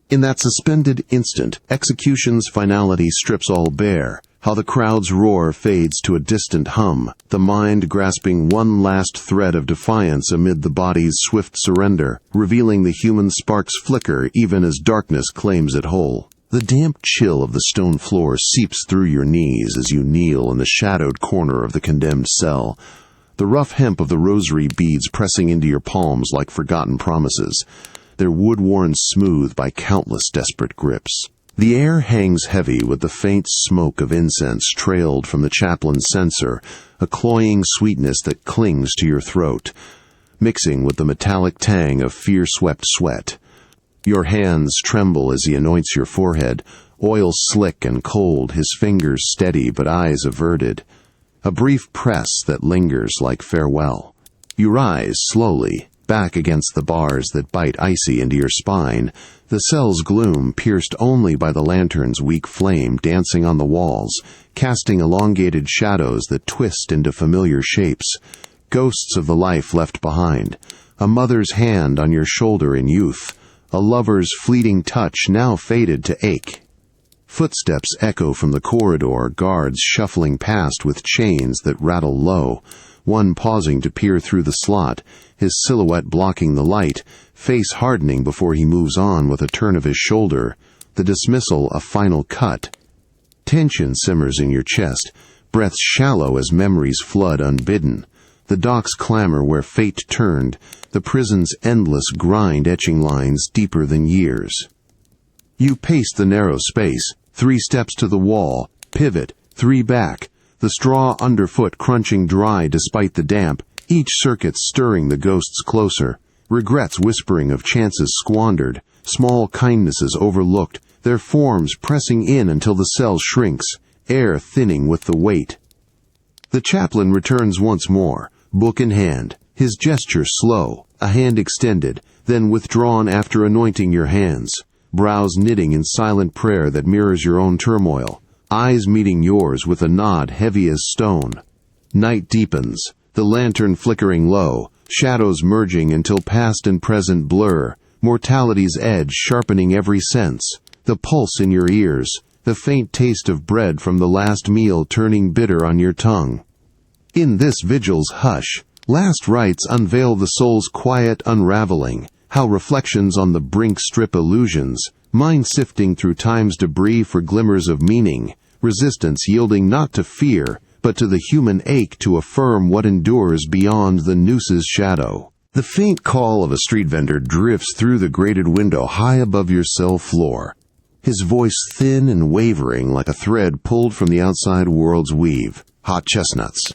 [SPEAKER 1] In that suspended instant, execution's finality strips all bare, how the crowd's roar fades to a distant hum, the mind grasping one last thread of defiance amid the body's swift surrender, revealing the human spark's flicker even as darkness claims it whole. The damp chill of the stone floor seeps through your knees as you kneel in the shadowed corner of the condemned cell, the rough hemp of the rosary beads pressing into your palms like forgotten promises, their wood worn smooth by countless desperate grips. The air hangs heavy with the faint smoke of incense trailed from the chaplain's censer, a cloying sweetness that clings to your throat, mixing with the metallic tang of fear-swept sweat. Your hands tremble as he anoints your forehead, oil slick and cold, his fingers steady but eyes averted. A brief press that lingers like farewell. You rise slowly, back against the bars that bite icy into your spine, the cell's gloom pierced only by the lantern's weak flame dancing on the walls, casting elongated shadows that twist into familiar shapes, ghosts of the life left behind, a mother's hand on your shoulder in youth, a lover's fleeting touch now faded to ache. Footsteps echo from the corridor, guards shuffling past with chains that rattle low, one pausing to peer through the slot, his silhouette blocking the light, face hardening before he moves on with a turn of his shoulder, the dismissal a final cut. Tension simmers in your chest, breaths shallow as memories flood unbidden. The dock's clamor where fate turned, the prison's endless grind etching lines deeper than years. You pace the narrow space, 3 steps to the wall, pivot, 3 back, the straw underfoot crunching dry despite the damp, each circuit stirring the ghosts closer, regrets whispering of chances squandered, small kindnesses overlooked, their forms pressing in until the cell shrinks, air thinning with the weight. The chaplain returns once more, book in hand, his gesture slow, a hand extended, then withdrawn after anointing your hands, brows knitting in silent prayer that mirrors your own turmoil, eyes meeting yours with a nod heavy as stone. Night deepens, the lantern flickering low, shadows merging until past and present blur, mortality's edge sharpening every sense, the pulse in your ears, the faint taste of bread from the last meal turning bitter on your tongue. In this vigil's hush, last rites unveil the soul's quiet unraveling, how reflections on the brink strip illusions, mind sifting through time's debris for glimmers of meaning, resistance yielding not to fear, but to the human ache to affirm what endures beyond the noose's shadow. The faint call of a street vendor drifts through the grated window high above your cell floor, his voice thin and wavering like a thread pulled from the outside world's weave. Hot chestnuts,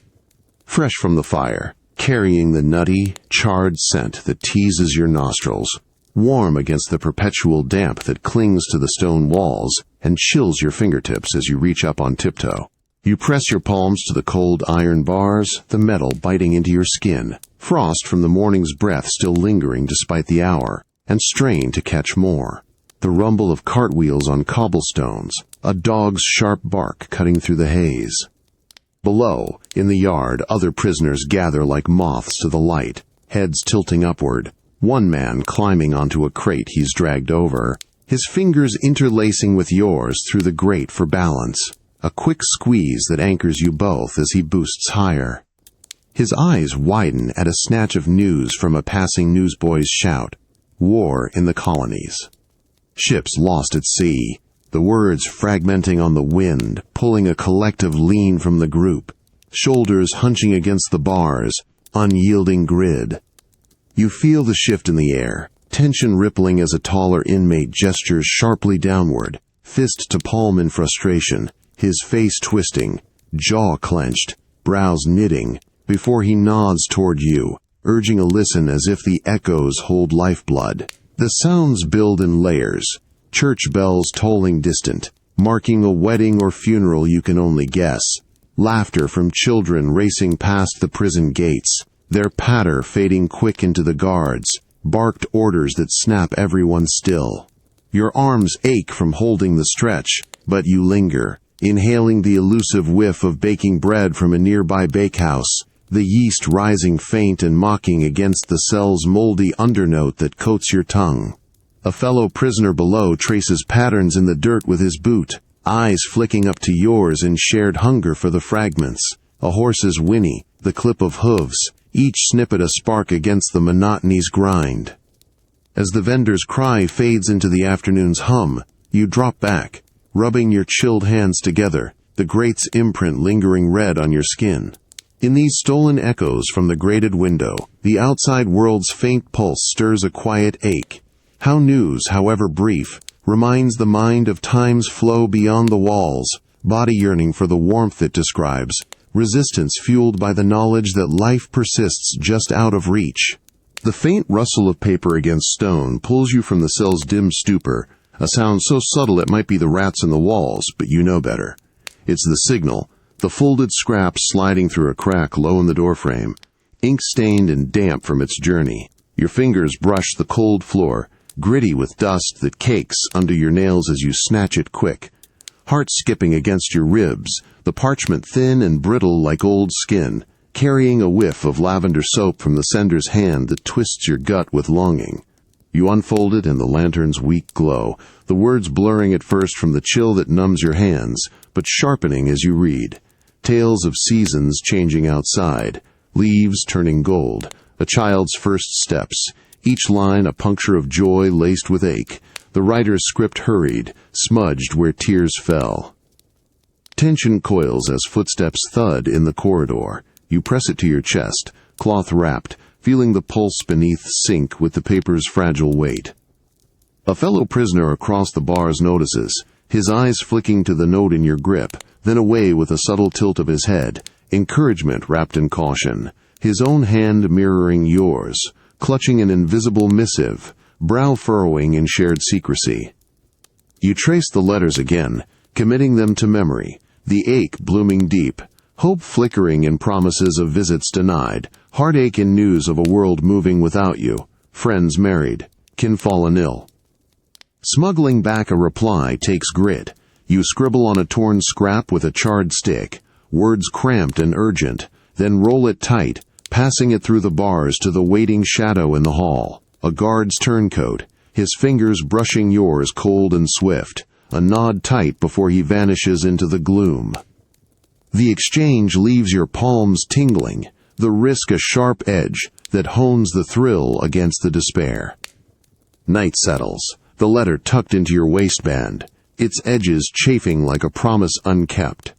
[SPEAKER 1] fresh from the fire, carrying the nutty, charred scent that teases your nostrils, warm against the perpetual damp that clings to the stone walls and chills your fingertips as you reach up on tiptoe. You press your palms to the cold iron bars, the metal biting into your skin, frost from the morning's breath still lingering despite the hour, and strain to catch more. The rumble of cartwheels on cobblestones, a dog's sharp bark cutting through the haze. Below, in the yard, other prisoners gather like moths to the light, heads tilting upward, one man climbing onto a crate he's dragged over, his fingers interlacing with yours through the grate for balance, a quick squeeze that anchors you both as he boosts higher. His eyes widen at a snatch of news from a passing newsboy's shout. War in the colonies. Ships lost at sea, the words fragmenting on the wind, pulling a collective lean from the group, shoulders hunching against the bars, unyielding grid. You feel the shift in the air, tension rippling as a taller inmate gestures sharply downward, fist to palm in frustration, his face twisting, jaw clenched, brows knitting, before he nods toward you, urging a listen as if the echoes hold lifeblood. The sounds build in layers, church bells tolling distant, marking a wedding or funeral you can only guess, laughter from children racing past the prison gates, their patter fading quick into the guards, barked orders that snap everyone still. Your arms ache from holding the stretch, but you linger, inhaling the elusive whiff of baking bread from a nearby bakehouse, the yeast rising faint and mocking against the cell's moldy undernote that coats your tongue. A fellow prisoner below traces patterns in the dirt with his boot, eyes flicking up to yours in shared hunger for the fragments, a horse's whinny, the clip of hooves, each snippet a spark against the monotony's grind. As the vendor's cry fades into the afternoon's hum, you drop back, rubbing your chilled hands together, the grate's imprint lingering red on your skin. In these stolen echoes from the grated window, the outside world's faint pulse stirs a quiet ache. How news, however brief, reminds the mind of time's flow beyond the walls, body yearning for the warmth it describes, resistance fueled by the knowledge that life persists just out of reach. The faint rustle of paper against stone pulls you from the cell's dim stupor, a sound so subtle it might be the rats in the walls, but you know better. It's the signal, the folded scraps sliding through a crack low in the doorframe, ink-stained and damp from its journey. Your fingers brush the cold floor, gritty with dust that cakes under your nails as you snatch it quick. Heart skipping against your ribs, the parchment thin and brittle like old skin, carrying a whiff of lavender soap from the sender's hand that twists your gut with longing. You unfold it in the lantern's weak glow, the words blurring at first from the chill that numbs your hands, but sharpening as you read. Tales of seasons changing outside, leaves turning gold, a child's first steps, each line a puncture of joy laced with ache, the writer's script hurried, smudged where tears fell. Tension coils as footsteps thud in the corridor. You press it to your chest, cloth-wrapped, feeling the pulse beneath sink with the paper's fragile weight. A fellow prisoner across the bars notices, his eyes flicking to the note in your grip, then away with a subtle tilt of his head, encouragement wrapped in caution. his own hand mirroring yours, clutching an invisible missive, brow furrowing in shared secrecy. You trace the letters again, committing them to memory, the ache blooming deep, hope flickering in promises of visits denied, heartache in news of a world moving without you, friends married, kin fallen ill. Smuggling back a reply takes grit. You scribble on a torn scrap with a charred stick, words cramped and urgent, then roll it tight, passing it through the bars to the waiting shadow in the hall, a guard's turncoat, his fingers brushing yours cold and swift, a nod tight before he vanishes into the gloom. The exchange leaves your palms tingling, the risk a sharp edge that hones the thrill against the despair. Night settles, the letter tucked into your waistband, its edges chafing like a promise unkept.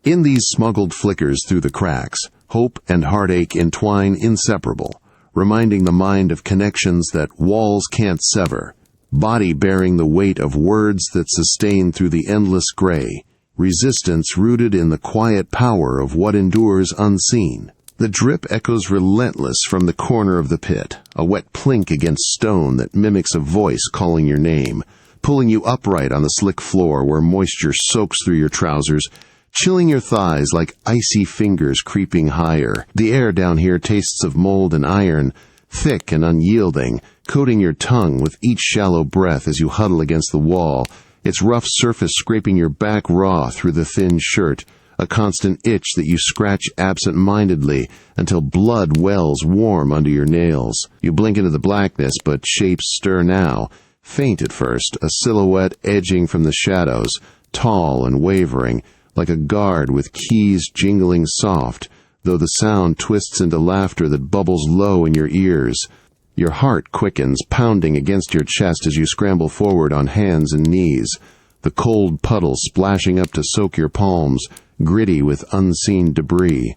[SPEAKER 1] In these smuggled flickers through the cracks, hope and heartache entwine inseparable, reminding the mind of connections that walls can't sever, body bearing the weight of words that sustain through the endless gray, resistance rooted in the quiet power of what endures unseen. The drip echoes relentless from the corner of the pit, a wet plink against stone that mimics a voice calling your name, pulling you upright on the slick floor where moisture soaks through your trousers, chilling your thighs like icy fingers creeping higher. The air down here tastes of mold and iron, thick and unyielding, coating your tongue with each shallow breath as you huddle against the wall, its rough surface scraping your back raw through the thin shirt, a constant itch that you scratch absent-mindedly until blood wells warm under your nails. You blink into the blackness, but shapes stir now, faint at first, a silhouette edging from the shadows, tall and wavering, like a guard with keys jingling soft, though the sound twists into laughter that bubbles low in your ears. Your heart quickens, pounding against your chest as you scramble forward on hands and knees, the cold puddle splashing up to soak your palms, gritty with unseen debris.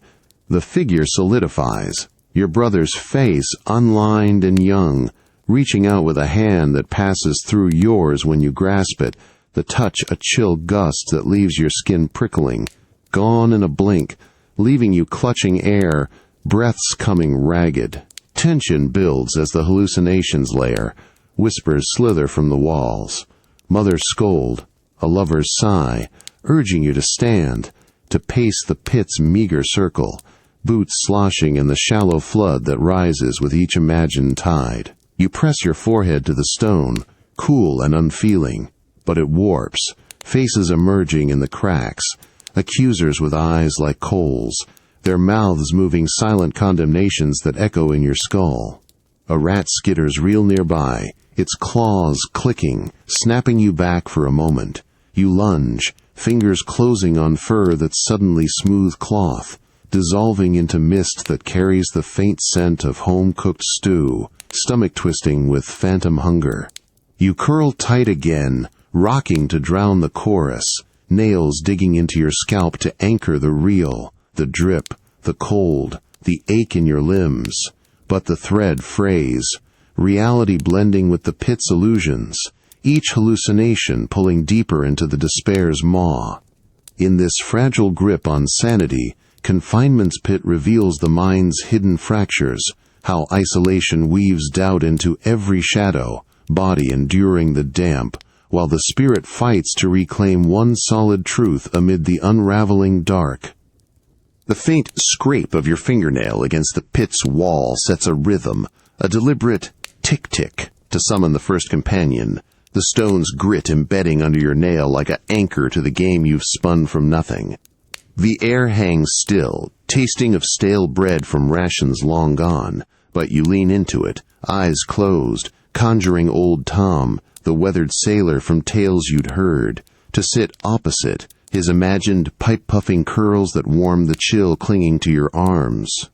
[SPEAKER 1] The figure solidifies, your brother's face unlined and young, reaching out with a hand that passes through yours when you grasp it, the touch a chill gust that leaves your skin prickling, gone in a blink, leaving you clutching air, breaths coming ragged. Tension builds as the hallucinations layer, whispers slither from the walls. Mother's scold, a lover's sigh, urging you to stand, to pace the pit's meager circle, boots sloshing in the shallow flood that rises with each imagined tide. You press your forehead to the stone, cool and unfeeling, but it warps, faces emerging in the cracks, accusers with eyes like coals, their mouths moving silent condemnations that echo in your skull. A rat skitters real nearby, its claws clicking, snapping you back for a moment. You lunge, fingers closing on fur that's suddenly smooth cloth, dissolving into mist that carries the faint scent of home-cooked stew, stomach twisting with phantom hunger. You curl tight again, rocking to drown the chorus, nails digging into your scalp to anchor the real, the drip, the cold, the ache in your limbs. But the thread frays, reality blending with the pit's illusions, each hallucination pulling deeper into the despair's maw. In this fragile grip on sanity, confinement's pit reveals the mind's hidden fractures, how isolation weaves doubt into every shadow, body enduring the damp, while the spirit fights to reclaim one solid truth amid the unraveling dark. The faint scrape of your fingernail against the pit's wall sets a rhythm, a deliberate tick-tick to summon the first companion, the stone's grit embedding under your nail like an anchor to the game you've spun from nothing. The air hangs still, tasting of stale bread from rations long gone, but you lean into it, eyes closed, conjuring old Tom, the weathered sailor from tales you'd heard, to sit opposite, his imagined pipe-puffing curls that warm the chill clinging to your arms.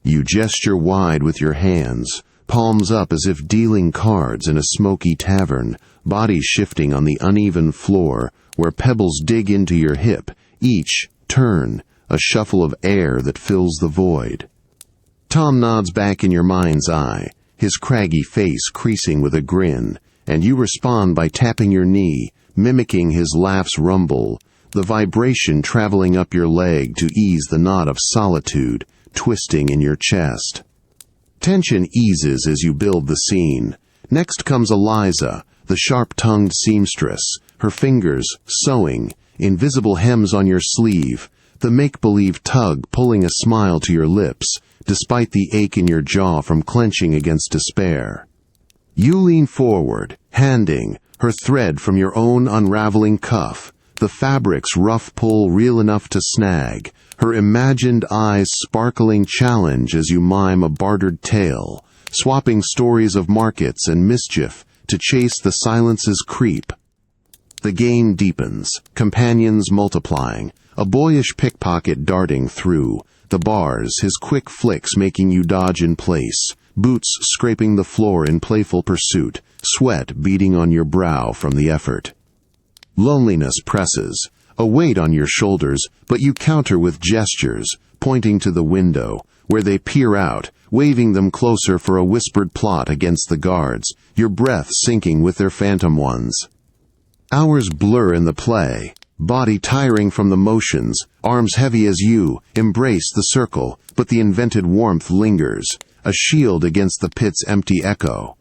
[SPEAKER 1] You gesture wide with your hands, palms up as if dealing cards in a smoky tavern, body shifting on the uneven floor, where pebbles dig into your hip, each turn, a shuffle of air that fills the void. Tom nods back in your mind's eye, his craggy face creasing with a grin, and you respond by tapping your knee, mimicking his laugh's rumble, the vibration traveling up your leg to ease the knot of solitude, twisting in your chest. Tension eases as you build the scene. Next comes Assize'a, the sharp-tongued seamstress, her fingers sewing, invisible hems on your sleeve, the make-believe tug pulling a smile to your lips, despite the ache in your jaw from clenching against despair. You lean forward, handing her thread from your own unraveling cuff, the fabric's rough pull real enough to snag, her imagined eyes sparkling challenge as you mime a bartered tale, swapping stories of markets and mischief to chase the silence's creep. The game deepens, companions multiplying, a boyish pickpocket darting through the bars, his quick flicks making you dodge in place, boots scraping the floor in playful pursuit, sweat beading on your brow from the effort. Loneliness presses, a weight on your shoulders, but you counter with gestures, pointing to the window, where they peer out, waving them closer for a whispered plot against the guards, your breath sinking with their phantom ones. Hours blur in the play, body tiring from the motions, arms heavy as you embrace the circle, but the invented warmth lingers, a shield against the pit's empty echo.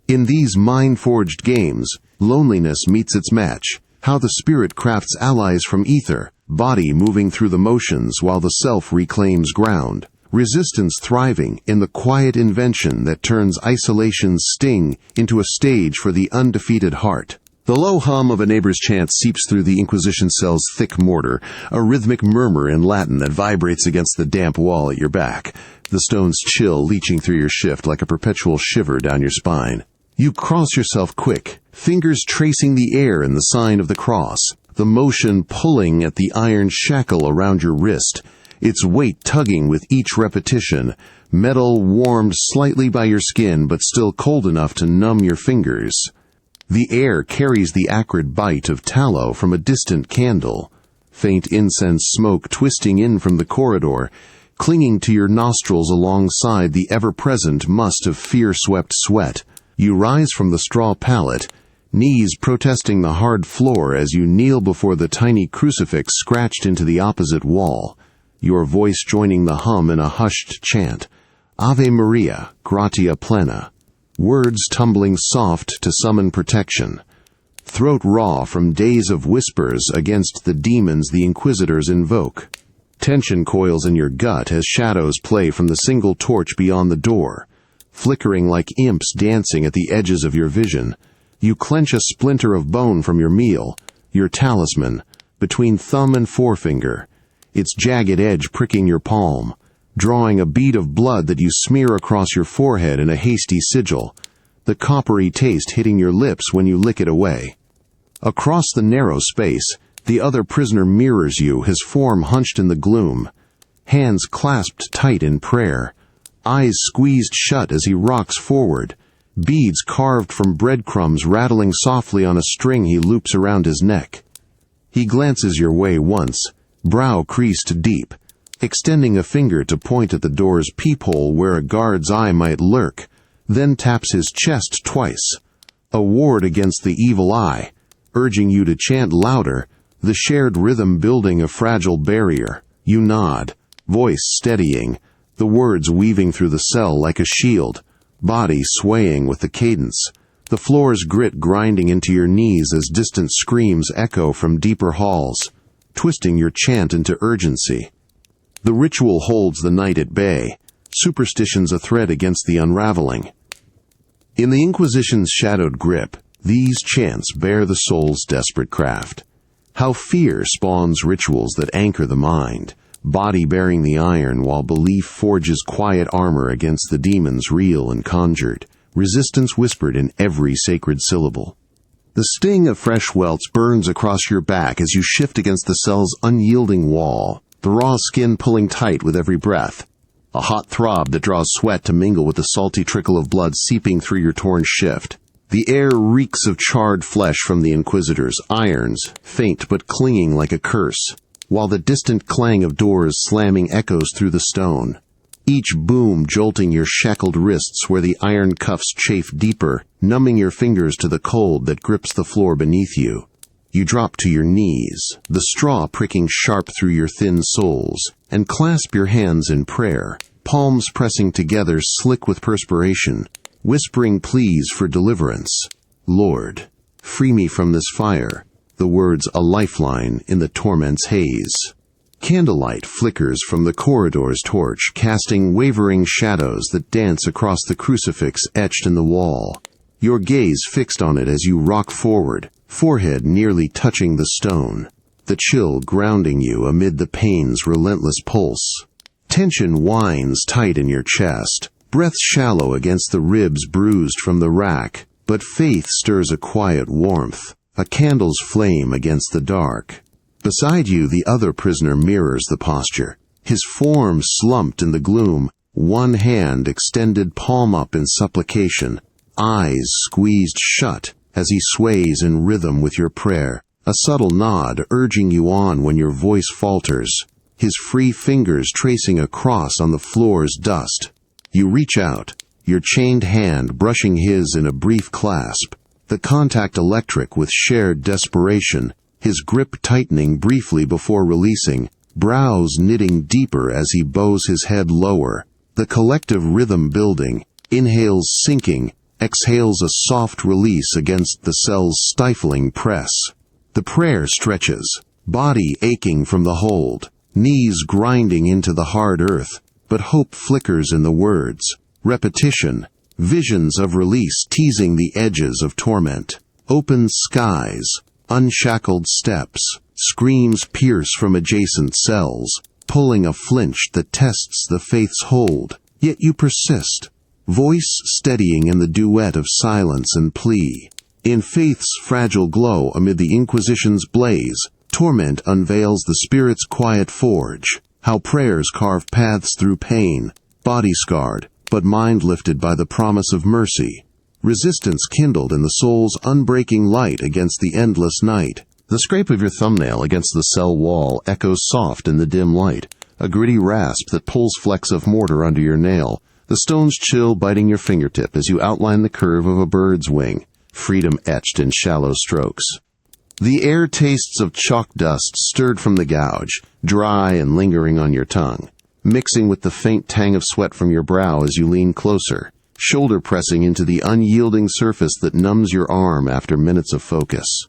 [SPEAKER 1] In these mind-forged games, loneliness meets its match, how the spirit crafts allies from ether, body moving through the motions while the self reclaims ground, resistance thriving in the quiet invention that turns isolation's sting into a stage for the undefeated heart. The low hum of a neighbor's chant seeps through the Inquisition cell's thick mortar, a rhythmic murmur in Latin that vibrates against the damp wall at your back, the stone's chill leaching through your shift like a perpetual shiver down your spine. You cross yourself quick, fingers tracing the air in the sign of the cross, the motion pulling at the iron shackle around your wrist, its weight tugging with each repetition, metal warmed slightly by your skin but still cold enough to numb your fingers. The air carries the acrid bite of tallow from a distant candle, faint incense smoke twisting in from the corridor, clinging to your nostrils alongside the ever-present must of fear-swept sweat. You rise from the straw pallet, knees protesting the hard floor as you kneel before the tiny crucifix scratched into the opposite wall, your voice joining the hum in a hushed chant, Ave Maria, gratia plena, words tumbling soft to summon protection, throat raw from days of whispers against the demons the Inquisitors invoke. Tension coils in your gut as shadows play from the single torch beyond the door, flickering like imps dancing at the edges of your vision. You clench a splinter of bone from your meal, your talisman, between thumb and forefinger, its jagged edge pricking your palm, drawing a bead of blood that you smear across your forehead in a hasty sigil, the coppery taste hitting your lips when you lick it away. Across the narrow space, the other prisoner mirrors you, his form hunched in the gloom, hands clasped tight in prayer, eyes squeezed shut as he rocks forward, beads carved from breadcrumbs rattling softly on a string he loops around his neck. He glances your way once, brow creased deep, extending a finger to point at the door's peephole where a guard's eye might lurk, then taps his chest twice, a ward against the evil eye, urging you to chant louder, the shared rhythm building a fragile barrier. You nod, voice steadying, the words weaving through the cell like a shield, body swaying with the cadence, the floor's grit grinding into your knees as distant screams echo from deeper halls, twisting your chant into urgency. The ritual holds the night at bay, superstitions a thread against the unraveling. In the Inquisition's shadowed grip, these chants bear the soul's desperate craft. How fear spawns rituals that anchor the mind, body bearing the iron while belief forges quiet armor against the demons real and conjured, resistance whispered in every sacred syllable. The sting of fresh welts burns across your back as you shift against the cell's unyielding wall, the raw skin pulling tight with every breath, a hot throb that draws sweat to mingle with the salty trickle of blood seeping through your torn shift. The air reeks of charred flesh from the Inquisitors, irons, faint but clinging like a curse, while the distant clang of doors slamming echoes through the stone, each boom jolting your shackled wrists where the iron cuffs chafe deeper, numbing your fingers to the cold that grips the floor beneath you. You drop to your knees, the straw pricking sharp through your thin soles, and clasp your hands in prayer, palms pressing together slick with perspiration, whispering pleas for deliverance. Lord, free me from this fire, the words a lifeline in the torment's haze. Candlelight flickers from the corridor's torch, casting wavering shadows that dance across the crucifix etched in the wall. Your gaze fixed on it as you rock forward, forehead nearly touching the stone, the chill grounding you amid the pain's relentless pulse. Tension winds tight in your chest, breath shallow against the ribs bruised from the rack, but faith stirs a quiet warmth, a candle's flame against the dark. Beside you, the other prisoner mirrors the posture, his form slumped in the gloom, one hand extended palm up in supplication, eyes squeezed shut as he sways in rhythm with your prayer, a subtle nod urging you on when your voice falters, his free fingers tracing a cross on the floor's dust. You reach out, your chained hand brushing his in a brief clasp, the contact electric with shared desperation, his grip tightening briefly before releasing, brows knitting deeper as he bows his head lower, the collective rhythm building, inhales sinking, exhales a soft release against the cell's stifling press. The prayer stretches, body aching from the hold, knees grinding into the hard earth, but hope flickers in the words, repetition, visions of release teasing the edges of torment, open skies, unshackled steps, screams pierce from adjacent cells, pulling a flinch that tests the faith's hold, yet you persist, voice steadying in the duet of silence and plea. In faith's fragile glow amid the Inquisition's blaze, torment unveils the spirit's quiet forge, how prayers carve paths through pain, body scarred, but mind lifted by the promise of mercy. Resistance kindled in the soul's unbreaking light against the endless night. The scrape of your thumbnail against the cell wall echoes soft in the dim light, a gritty rasp that pulls flecks of mortar under your nail, the stone's chill biting your fingertip as you outline the curve of a bird's wing, freedom etched in shallow strokes. The air tastes of chalk dust stirred from the gouge, dry and lingering on your tongue, mixing with the faint tang of sweat from your brow as you lean closer, shoulder pressing into the unyielding surface that numbs your arm after minutes of focus.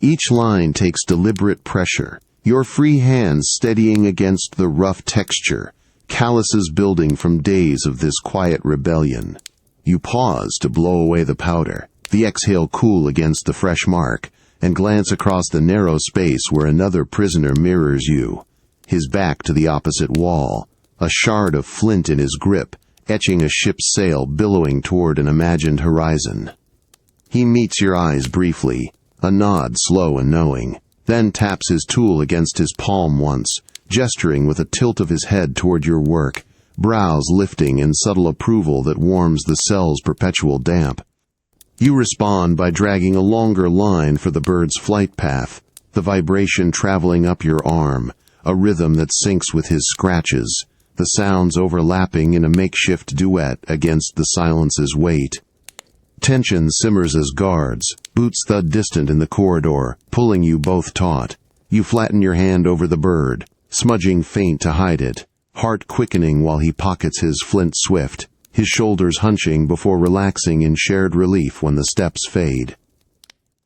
[SPEAKER 1] Each line takes deliberate pressure, your free hands steadying against the rough texture, calluses building from days of this quiet rebellion. You pause to blow away the powder, the exhale cool against the fresh mark, and glance across the narrow space where another prisoner mirrors you, his back to the opposite wall, a shard of flint in his grip, etching a ship's sail billowing toward an imagined horizon. He meets your eyes briefly, a nod slow and knowing, then taps his tool against his palm once, gesturing with a tilt of his head toward your work, brows lifting in subtle approval that warms the cell's perpetual damp. You respond by dragging a longer line for the bird's flight path, the vibration traveling up your arm, a rhythm that syncs with his scratches, the sounds overlapping in a makeshift duet against the silence's weight. Tension simmers as guards, boots thud distant in the corridor, pulling you both taut. You flatten your hand over the bird, smudging faint to hide it, heart quickening while he pockets his flint swift, his shoulders hunching before relaxing in shared relief when the steps fade.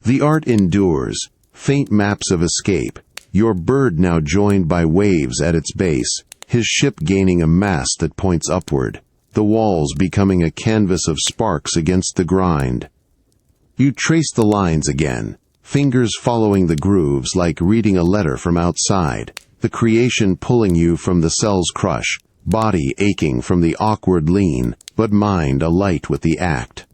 [SPEAKER 1] The art endures, faint maps of escape, your bird now joined by waves at its base, his ship gaining a mast that points upward, the walls becoming a canvas of sparks against the grind. You trace the lines again, fingers following the grooves like reading a letter from outside, the creation pulling you from the cell's crush, body aching from the awkward lean, but mind alight with the act.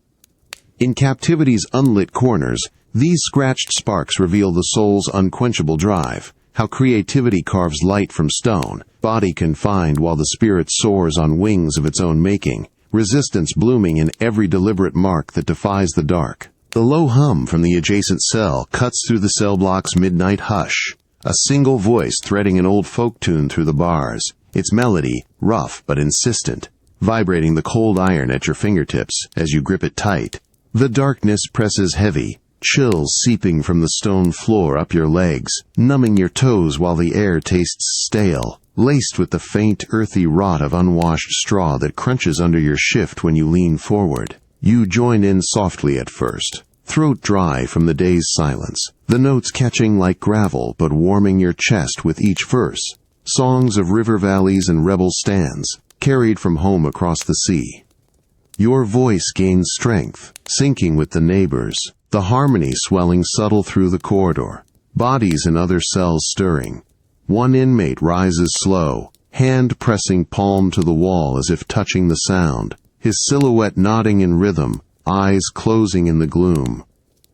[SPEAKER 1] In captivity's unlit corners, these scratched sparks reveal the soul's unquenchable drive, how creativity carves light from stone, body confined while the spirit soars on wings of its own making, resistance blooming in every deliberate mark that defies the dark. The low hum from the adjacent cell cuts through the cell block's midnight hush, a single voice threading an old folk tune through the bars, its melody, rough but insistent, vibrating the cold iron at your fingertips as you grip it tight. The darkness presses heavy, chills seeping from the stone floor up your legs, numbing your toes while the air tastes stale, laced with the faint, earthy rot of unwashed straw that crunches under your shift when you lean forward. You join in softly at first, throat dry from the day's silence, the notes catching like gravel but warming your chest with each verse. Songs of river valleys and rebel stands, carried from home across the sea. Your voice gains strength, syncing with the neighbors, the harmony swelling subtle through the corridor, bodies in other cells stirring. One inmate rises slow, hand pressing palm to the wall as if touching the sound, his silhouette nodding in rhythm, eyes closing in the gloom.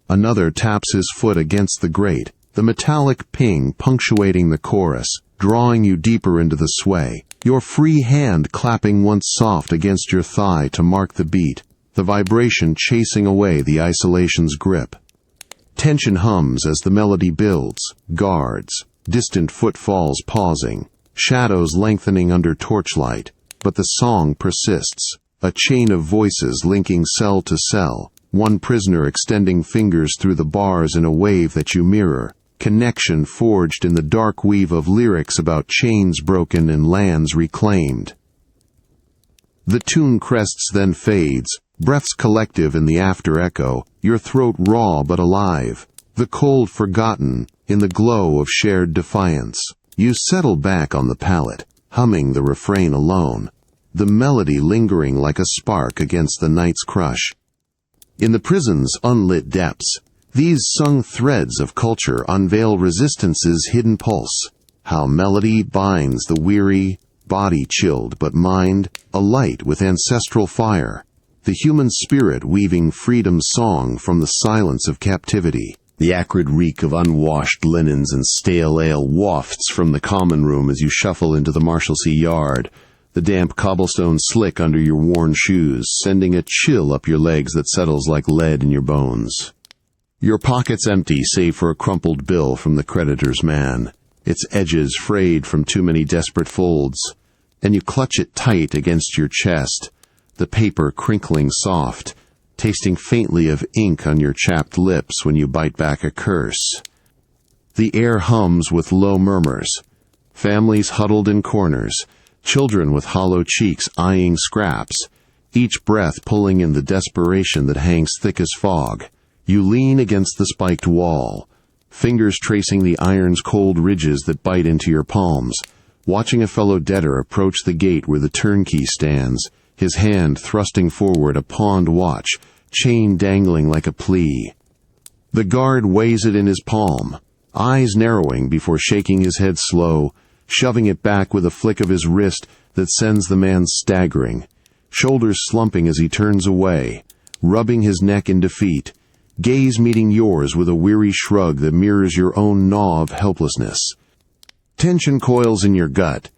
[SPEAKER 1] Another taps his foot against the grate, the metallic ping punctuating the chorus, drawing you deeper into the sway, your free hand clapping once soft against your thigh to mark the beat, the vibration chasing away the isolation's grip. Tension hums as the melody builds, guards, distant footfalls pausing, shadows lengthening under torchlight, but the song persists, a chain of voices linking cell to cell, one prisoner extending fingers through the bars in a wave that you mirror, connection forged in the dark weave of lyrics about chains broken and lands reclaimed. The tune crests then fades, breaths collective in the after-echo, your throat raw but alive, the cold forgotten in the glow of shared defiance. You settle back on the pallet, humming the refrain alone, the melody lingering like a spark against the night's crush. In the prison's unlit depths, these sung threads of culture unveil resistance's hidden pulse, how melody binds the weary, body chilled but mind alight with ancestral fire, the human spirit weaving freedom's song from the silence of captivity. The acrid reek of unwashed linens and stale ale wafts from the common room as you shuffle into the Marshalsea yard, the damp cobblestones slick under your worn shoes, sending a chill up your legs that settles like lead in your bones. Your pockets empty save for a crumpled bill from the creditor's man, its edges frayed from too many desperate folds, and you clutch it tight against your chest, the paper crinkling soft, tasting faintly of ink on your chapped lips when you bite back a curse. The air hums with low murmurs, families huddled in corners, children with hollow cheeks eyeing scraps, each breath pulling in the desperation that hangs thick as fog. You lean against the spiked wall, fingers tracing the iron's cold ridges that bite into your palms, watching a fellow debtor approach the gate where the turnkey stands, his hand thrusting forward a pawned watch, chain dangling like a plea. The guard weighs it in his palm, eyes narrowing before shaking his head slow, shoving it back with a flick of his wrist that sends the man staggering, shoulders slumping as he turns away, rubbing his neck in defeat, gaze meeting yours with a weary shrug that mirrors your own gnaw of helplessness. Tension coils in your gut.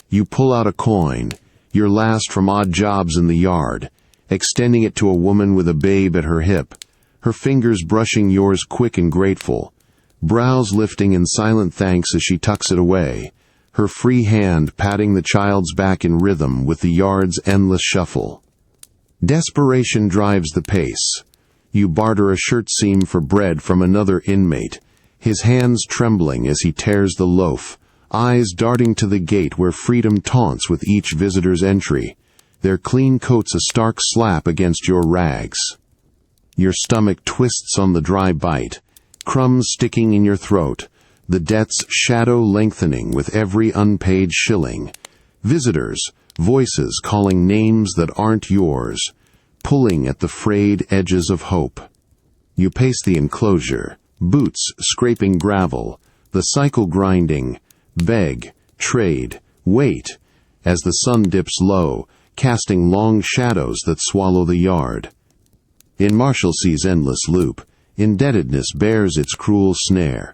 [SPEAKER 1] You pull out a coin, your last from odd jobs in the yard, extending it to a woman with a babe at her hip, her fingers brushing yours quick and grateful, brows lifting in silent thanks as she tucks it away, her free hand patting the child's back in rhythm with the yard's endless shuffle. Desperation drives the pace. You barter a shirt seam for bread from another inmate, his hands trembling as he tears the loaf, eyes darting to the gate where freedom taunts with each visitor's entry, their clean coats a stark slap against your rags. Your stomach twists on the dry bite, crumbs sticking in your throat, the debt's shadow lengthening with every unpaid shilling. Visitors, voices calling names that aren't yours, pulling at the frayed edges of hope. You pace the enclosure, boots scraping gravel, the cycle grinding, beg, trade, wait, as the sun dips low, casting long shadows that swallow the yard. In Marshalsea's endless loop, indebtedness bears its cruel snare,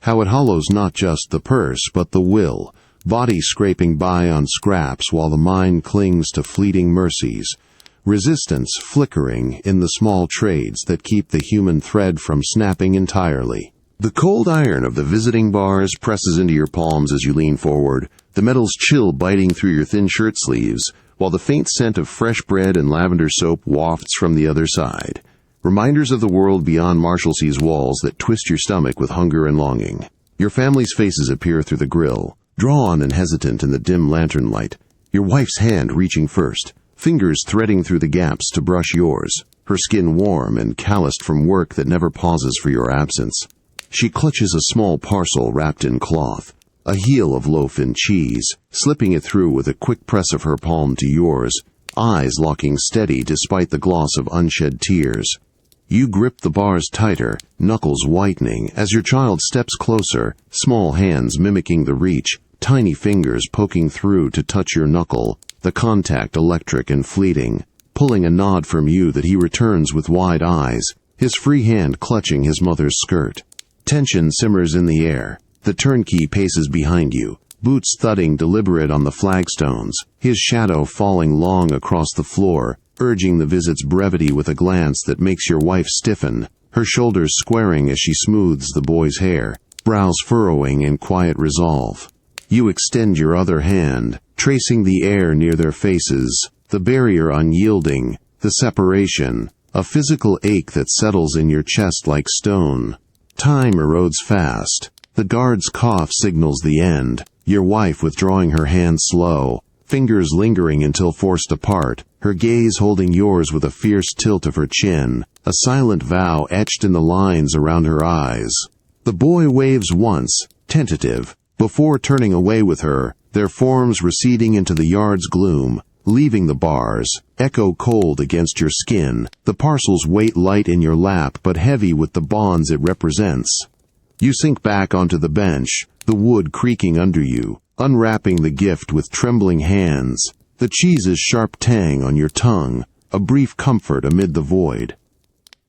[SPEAKER 1] how it hollows not just the purse but the will, body scraping by on scraps while the mind clings to fleeting mercies, resistance flickering in the small trades that keep the human thread from snapping entirely. The cold iron of the visiting bars presses into your palms as you lean forward, the metal's chill biting through your thin shirt sleeves, while the faint scent of fresh bread and lavender soap wafts from the other side. reminders of the world beyond Marshallsea's walls that twist your stomach with hunger and longing. Your family's faces appear through the grill, drawn and hesitant in the dim lantern light, your wife's hand reaching first, fingers threading through the gaps to brush yours, her skin warm and calloused from work that never pauses for your absence. She clutches a small parcel wrapped in cloth, a heel of loaf and cheese, slipping it through with a quick press of her palm to yours, eyes locking steady despite the gloss of unshed tears. You grip the bars tighter, knuckles whitening, as your child steps closer, small hands mimicking the reach, tiny fingers poking through to touch your knuckle, the contact electric and fleeting, pulling a nod from you that he returns with wide eyes, his free hand clutching his mother's skirt. Tension simmers in the air. The turnkey paces behind you, boots thudding deliberate on the flagstones, his shadow falling long across the floor, urging the visit's brevity with a glance that makes your wife stiffen, her shoulders squaring as she smooths the boy's hair, brows furrowing in quiet resolve. You extend your other hand, tracing the air near their faces, the barrier unyielding, the separation, a physical ache that settles in your chest like stone. Time erodes fast. The guard's cough signals the end, your wife withdrawing her hand slow, fingers lingering until forced apart, her gaze holding yours with a fierce tilt of her chin, a silent vow etched in the lines around her eyes. The boy waves once, tentative, before turning away with her, their forms receding into the yard's gloom, leaving the bars, echo cold against your skin, the parcel's weight light in your lap but heavy with the bonds it represents. You sink back onto the bench, the wood creaking under you, unwrapping the gift with trembling hands, the cheese's sharp tang on your tongue, a brief comfort amid the void.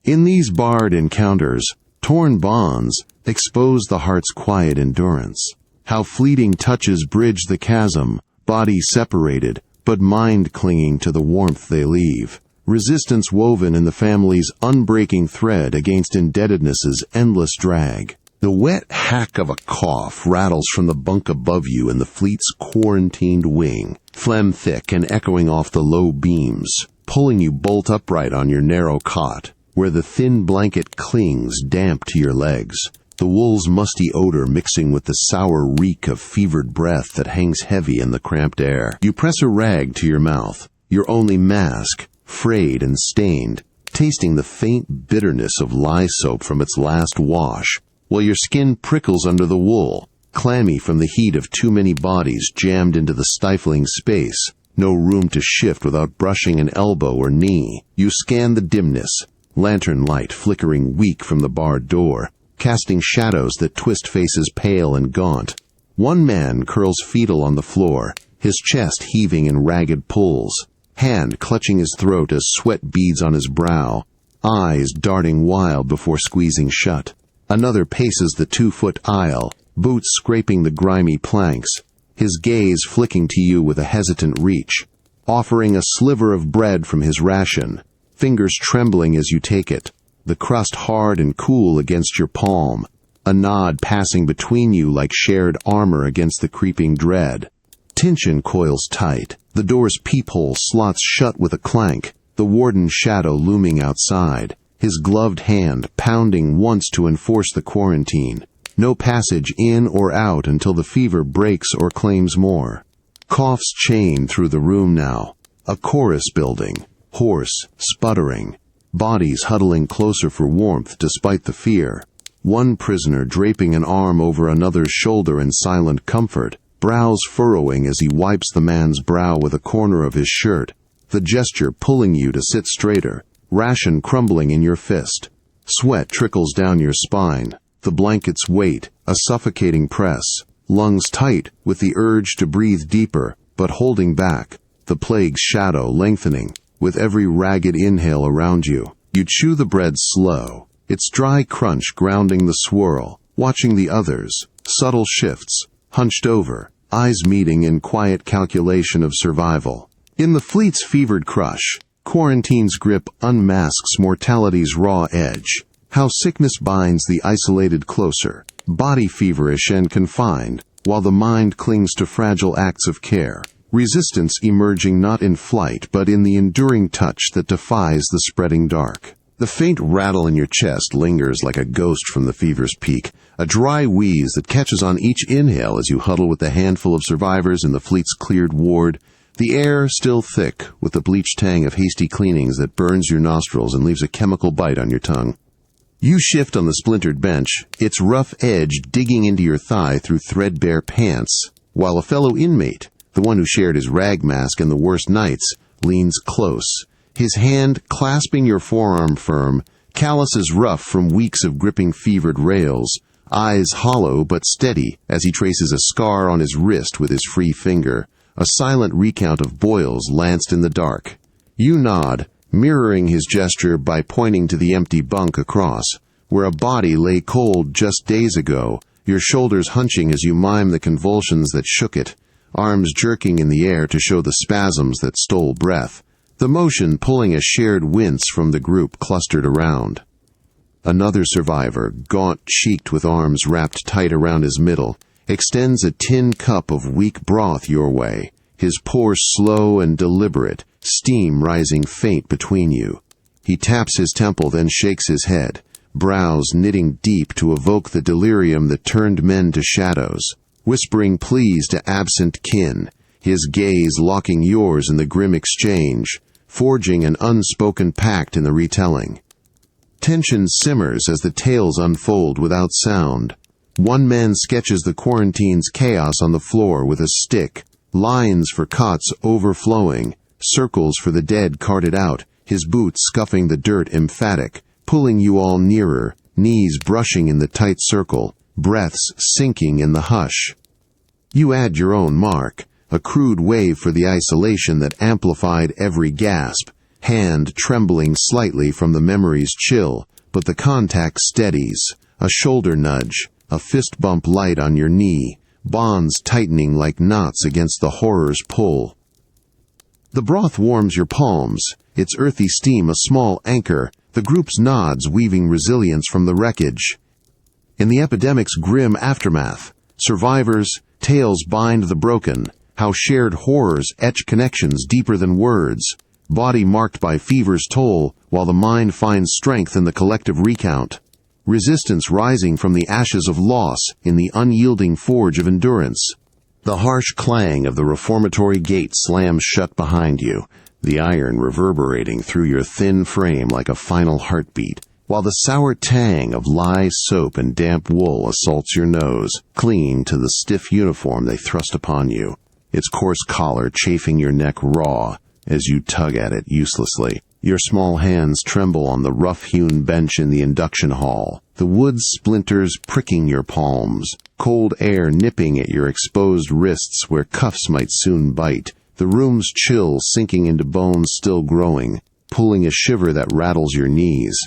[SPEAKER 1] In these barred encounters, torn bonds expose the heart's quiet endurance. How fleeting touches bridge the chasm, body separated, but mind clinging to the warmth they leave. Resistance woven in the family's unbreaking thread against indebtedness's endless drag. The wet hack of a cough rattles from the bunk above you in the fleet's quarantined wing, phlegm thick and echoing off the low beams, pulling you bolt upright on your narrow cot, where the thin blanket clings damp to your legs, the wool's musty odor mixing with the sour reek of fevered breath that hangs heavy in the cramped air. You press a rag to your mouth, your only mask, frayed and stained, tasting the faint bitterness of lye soap from its last wash, while your skin prickles under the wool, clammy from the heat of too many bodies jammed into the stifling space, no room to shift without brushing an elbow or knee. You scan the dimness, lantern light flickering weak from the barred door, casting shadows that twist faces pale and gaunt. One man curls fetal on the floor, his chest heaving in ragged pulls, hand clutching his throat as sweat beads on his brow, eyes darting wild before squeezing shut. Another paces the 2-foot aisle, boots scraping the grimy planks, his gaze flicking to you with a hesitant reach, offering a sliver of bread from his ration, fingers trembling as you take it, the crust hard and cool against your palm, a nod passing between you like shared armor against the creeping dread. Tension coils tight, the door's peephole slots shut with a clank, the warden's shadow looming outside, his gloved hand pounding once to enforce the quarantine. No passage in or out until the fever breaks or claims more. Coughs chain through the room now, a chorus building, hoarse, sputtering, bodies huddling closer for warmth despite the fear. One prisoner draping an arm over another's shoulder in silent comfort, brows furrowing as he wipes the man's brow with a corner of his shirt, the gesture pulling you to sit straighter, ration crumbling in your fist. Sweat trickles down your spine, the blanket's weight, a suffocating press, lungs tight with the urge to breathe deeper, but holding back, the plague's shadow lengthening, with every ragged inhale around you. You chew the bread slow, its dry crunch grounding the swirl, watching the others, subtle shifts, hunched over, eyes meeting in quiet calculation of survival. In the fleet's fevered crush, quarantine's grip unmasks mortality's raw edge, how sickness binds the isolated closer, body feverish and confined, while the mind clings to fragile acts of care, resistance emerging not in flight but in the enduring touch that defies the spreading dark. The faint rattle in your chest lingers like a ghost from the fever's peak, a dry wheeze that catches on each inhale as you huddle with a handful of survivors in the fleet's cleared ward, the air still thick with the bleach tang of hasty cleanings that burns your nostrils and leaves a chemical bite on your tongue. You shift on the splintered bench, its rough edge digging into your thigh through threadbare pants, while a fellow inmate, the one who shared his rag mask in the worst nights, leans close, his hand clasping your forearm firm, calluses rough from weeks of gripping fevered rails, eyes hollow but steady as he traces a scar on his wrist with his free finger, a silent recount of boils lanced in the dark. You nod, mirroring his gesture by pointing to the empty bunk across, where a body lay cold just days ago, your shoulders hunching as you mime the convulsions that shook it, arms jerking in the air to show the spasms that stole breath, the motion pulling a shared wince from the group clustered around. Another survivor, gaunt-cheeked with arms wrapped tight around his middle, extends a tin cup of weak broth your way, his pour slow and deliberate, steam rising faint between you. He taps his temple, then shakes his head, brows knitting deep to evoke the delirium that turned men to shadows, whispering pleas to absent kin, his gaze locking yours in the grim exchange, forging an unspoken pact in the retelling. Tension simmers as the tales unfold without sound. One man sketches the quarantine's chaos on the floor with a stick, lines for cots overflowing, circles for the dead carted out, his boots scuffing the dirt emphatic, pulling you all nearer, knees brushing in the tight circle, breaths sinking in the hush. You add your own mark, a crude wave for the isolation that amplified every gasp, hand trembling slightly from the memory's chill, but the contact steadies, a shoulder nudge, a fist bump light on your knee, bonds tightening like knots against the horror's pull. The broth warms your palms, its earthy steam a small anchor, the group's nods weaving resilience from the wreckage. In the epidemic's grim aftermath, survivors' tales bind the broken, how shared horrors etch connections deeper than words, body marked by fever's toll, while the mind finds strength in the collective recount. Resistance rising from the ashes of loss in the unyielding forge of endurance. The harsh clang of the reformatory gate slams shut behind you, the iron reverberating through your thin frame like a final heartbeat, while the sour tang of lye soap and damp wool assaults your nose, clinging to the stiff uniform they thrust upon you, its coarse collar chafing your neck raw as you tug at it uselessly. Your small hands tremble on the rough-hewn bench in the induction hall, the wood splinters pricking your palms, cold air nipping at your exposed wrists where cuffs might soon bite, the room's chill sinking into bones still growing, pulling a shiver that rattles your knees.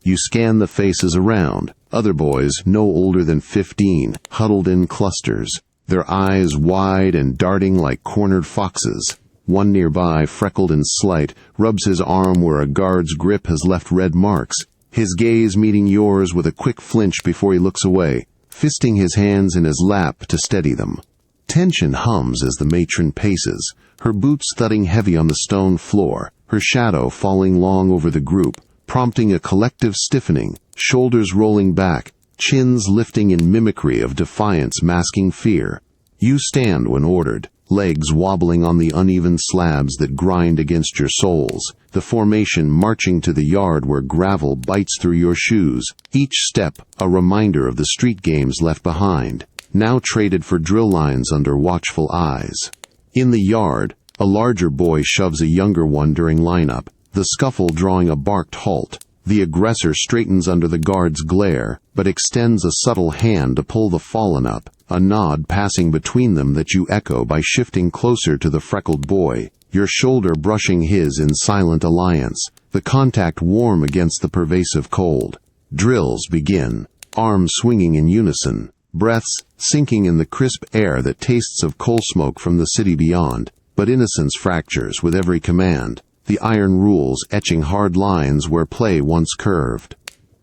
[SPEAKER 1] You scan the faces around, other boys no older than 15, huddled in clusters, their eyes wide and darting like cornered foxes. One nearby, freckled and slight, rubs his arm where a guard's grip has left red marks, his gaze meeting yours with a quick flinch before he looks away, fisting his hands in his lap to steady them. Tension hums as the matron paces, her boots thudding heavy on the stone floor, her shadow falling long over the group, prompting a collective stiffening, shoulders rolling back, chins lifting in mimicry of defiance masking fear. You stand when ordered, legs wobbling on the uneven slabs that grind against your soles, the formation marching to the yard where gravel bites through your shoes, each step a reminder of the street games left behind, now traded for drill lines under watchful eyes. In the yard, a larger boy shoves a younger one during lineup, the scuffle drawing a barked halt. The aggressor straightens under the guard's glare, but extends a subtle hand to pull the fallen up, a nod passing between them that you echo by shifting closer to the freckled boy, your shoulder brushing his in silent alliance, the contact warm against the pervasive cold. Drills begin, arms swinging in unison, breaths sinking in the crisp air that tastes of coal smoke from the city beyond, but innocence fractures with every command, the iron rules etching hard lines where play once curved.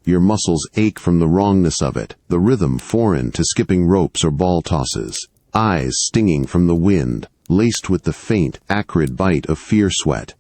[SPEAKER 1] Your muscles ache from the wrongness of it, the rhythm foreign to skipping ropes or ball tosses, eyes stinging from the wind, laced with the faint, acrid bite of fear sweat.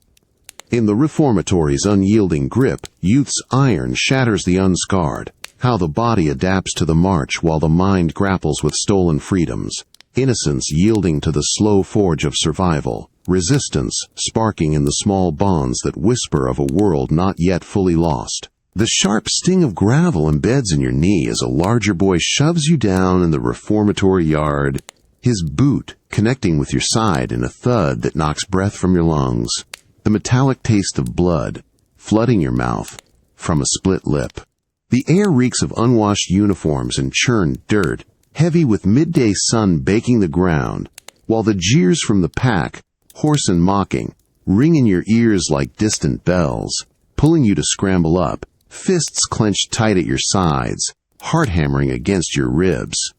[SPEAKER 1] In the reformatory's unyielding grip, Youth's iron shatters the unscarred. How the body adapts to the march while the mind grapples with stolen freedoms. Innocence yielding to the slow forge of survival. Resistance sparking in the small bonds that whisper of a world not yet fully lost. The sharp sting of gravel embeds in your knee as a larger boy shoves you down in the reformatory yard, his boot connecting with your side in a thud that knocks breath from your lungs. The metallic taste of blood flooding your mouth from a split lip. The air reeks of unwashed uniforms and churned dirt, heavy with midday sun baking the ground, while the jeers from the pack, hoarse and mocking, ring in your ears like distant bells, pulling you to scramble up, fists clenched tight at your sides, heart hammering against your ribs.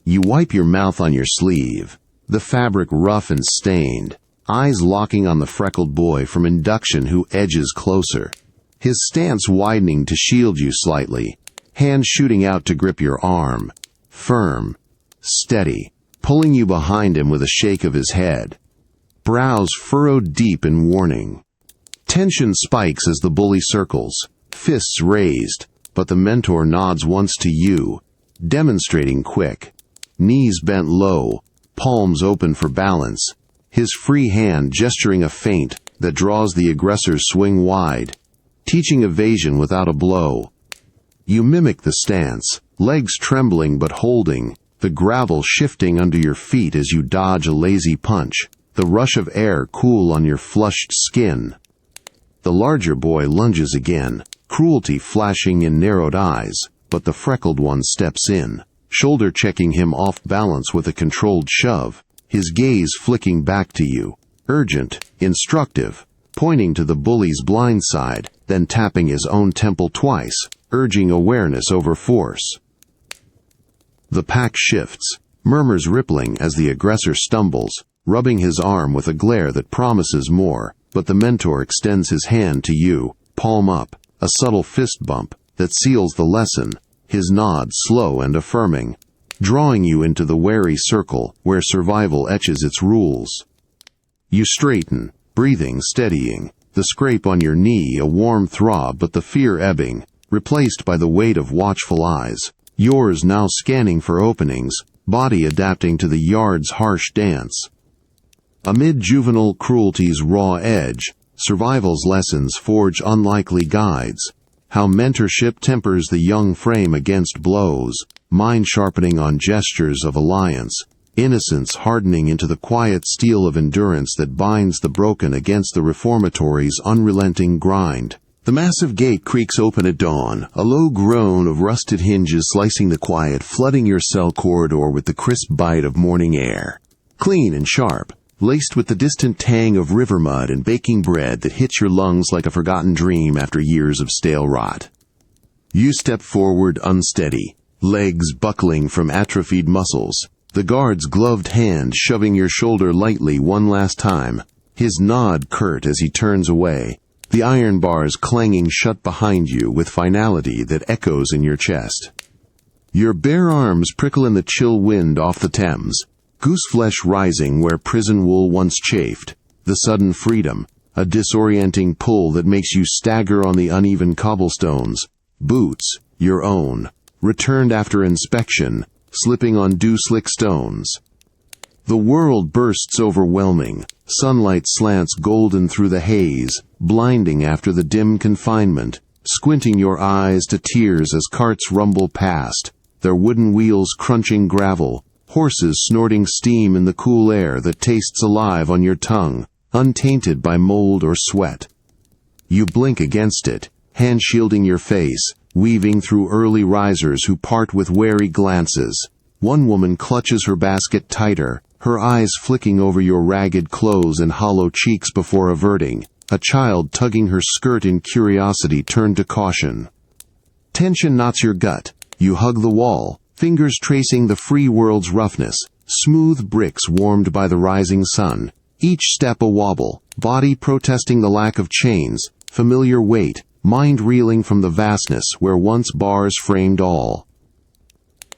[SPEAKER 1] You wipe your mouth on your sleeve, the fabric rough and stained, eyes locking on the freckled boy from induction who edges closer, his stance widening to shield you slightly, hands shooting out to grip your arm, firm, steady, pulling you behind him with a shake of his head, brows furrowed deep in warning. Tension spikes as the bully circles, fists raised, but the mentor nods once to you, demonstrating quick, knees bent low, palms open for balance, his free hand gesturing a feint that draws the aggressor's swing wide, teaching evasion without a blow. You mimic the stance, legs trembling but holding, the gravel shifting under your feet as you dodge a lazy punch, the rush of air cool on your flushed skin. The larger boy lunges again, cruelty flashing in narrowed eyes, but the freckled one steps in, shoulder checking him off balance with a controlled shove, his gaze flicking back to you, urgent, instructive, pointing to the bully's blind side, then tapping his own temple twice, urging awareness over force. The pack shifts, murmurs rippling as the aggressor stumbles, rubbing his arm with a glare that promises more, but the mentor extends his hand to you, palm up, a subtle fist bump that seals the lesson, his nod slow and affirming, drawing you into the wary circle where survival etches its rules. You straighten, breathing steadying, the scrape on your knee a warm throb but the fear ebbing, replaced by the weight of watchful eyes, yours now scanning for openings, body adapting to the yard's harsh dance. Amid juvenile cruelty's raw edge, survival's lessons forge unlikely guides, how mentorship tempers the young frame against blows, mind sharpening on gestures of alliance, innocence hardening into the quiet steel of endurance that binds the broken against the reformatory's unrelenting grind. The massive gate creaks open at dawn, a low groan of rusted hinges slicing the quiet, flooding your cell corridor with the crisp bite of morning air. Clean and sharp, laced with the distant tang of river mud and baking bread that hits your lungs like a forgotten dream after years of stale rot. You step forward unsteady, legs buckling from atrophied muscles, the guard's gloved hand shoving your shoulder lightly one last time, his nod curt as he turns away, the iron bars clanging shut behind you with finality that echoes in your chest. Your bare arms prickle in the chill wind off the Thames, gooseflesh rising where prison wool once chafed, the sudden freedom, a disorienting pull that makes you stagger on the uneven cobblestones, boots, your own, returned after inspection, slipping on dew-slick stones. The world bursts overwhelming, sunlight slants golden through the haze, blinding after the dim confinement, squinting your eyes to tears as carts rumble past, their wooden wheels crunching gravel, horses snorting steam in the cool air that tastes alive on your tongue, untainted by mold or sweat. You blink against it, hand shielding your face, weaving through early risers who part with wary glances. One woman clutches her basket tighter, her eyes flicking over your ragged clothes and hollow cheeks before averting, a child tugging her skirt in curiosity turned to caution. Tension knots your gut. You hug the wall, fingers tracing the free world's roughness, smooth bricks warmed by the rising sun, each step a wobble, body protesting the lack of chains, familiar weight, mind reeling from the vastness where once bars framed all.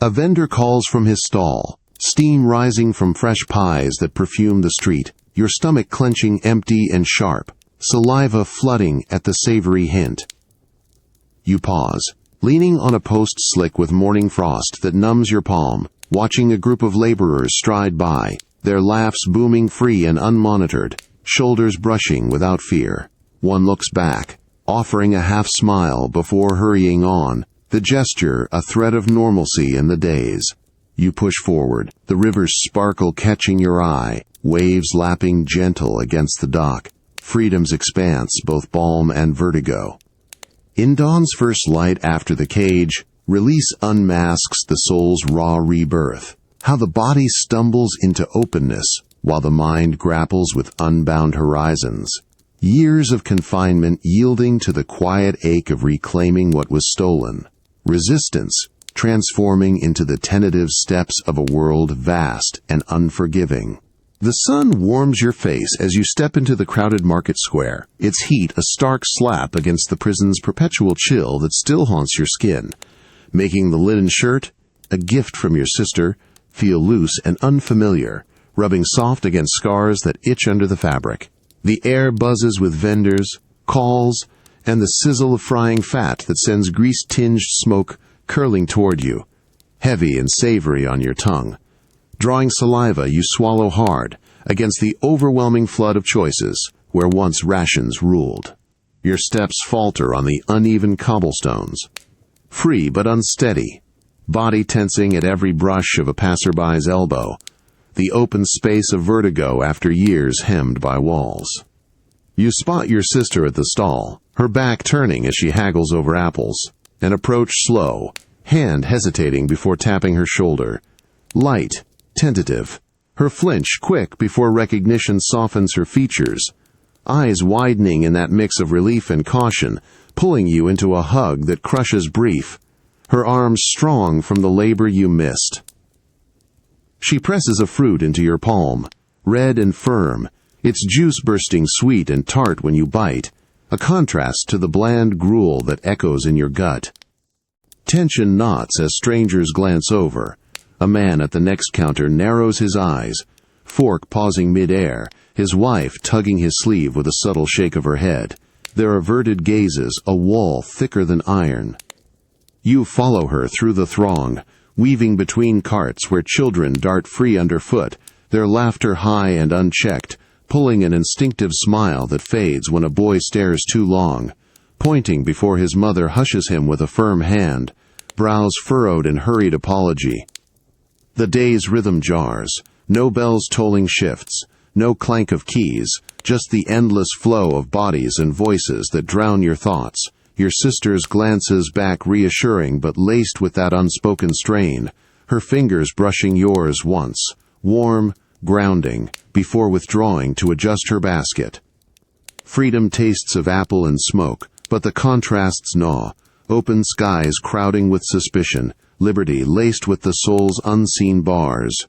[SPEAKER 1] A vendor calls from his stall, steam rising from fresh pies that perfume the street, your stomach clenching empty and sharp, saliva flooding at the savory hint. You pause, leaning on a post slick with morning frost that numbs your palm, watching a group of laborers stride by, their laughs booming free and unmonitored, shoulders brushing without fear. One looks back, offering a half-smile before hurrying on, the gesture a thread of normalcy in the days. You push forward, the river's sparkle catching your eye, waves lapping gentle against the dock, freedom's expanse both balm and vertigo. In dawn's first light after the cage, release unmasks the soul's raw rebirth, how the body stumbles into openness while the mind grapples with unbound horizons. Years of confinement yielding to the quiet ache of reclaiming what was stolen. Resistance transforming into the tentative steps of a world vast and unforgiving. The sun warms your face as you step into the crowded market square, its heat a stark slap against the prison's perpetual chill that still haunts your skin, making the linen shirt, a gift from your sister, feel loose and unfamiliar, rubbing soft against scars that itch under the fabric. The air buzzes with vendors, calls, and the sizzle of frying fat that sends grease-tinged smoke curling toward you, heavy and savory on your tongue. Drawing saliva you swallow hard against the overwhelming flood of choices where once rations ruled. Your steps falter on the uneven cobblestones. Free but unsteady, body tensing at every brush of a passerby's elbow, the open space of vertigo after years hemmed by walls. You spot your sister at the stall, her back turning as she haggles over apples, and approach slow, hand hesitating before tapping her shoulder. Light, tentative, her flinch quick before recognition softens her features, eyes widening in that mix of relief and caution, pulling you into a hug that crushes brief, her arms strong from the labor you missed. She presses a fruit into your palm, red and firm, its juice bursting sweet and tart when you bite, a contrast to the bland gruel that echoes in your gut. Tension knots as strangers glance over. A man at the next counter narrows his eyes, fork pausing mid-air, his wife tugging his sleeve with a subtle shake of her head, their averted gazes a wall thicker than iron. You follow her through the throng, weaving between carts where children dart free underfoot, their laughter high and unchecked, pulling an instinctive smile that fades when a boy stares too long, pointing before his mother hushes him with a firm hand, brows furrowed in hurried apology. The day's rhythm jars, no bells tolling shifts, no clank of keys, just the endless flow of bodies and voices that drown your thoughts, your sister's glances back reassuring but laced with that unspoken strain, her fingers brushing yours once, warm, grounding, before withdrawing to adjust her basket. Freedom tastes of apple and smoke, but the contrasts gnaw, open skies crowding with suspicion, liberty laced with the soul's unseen bars.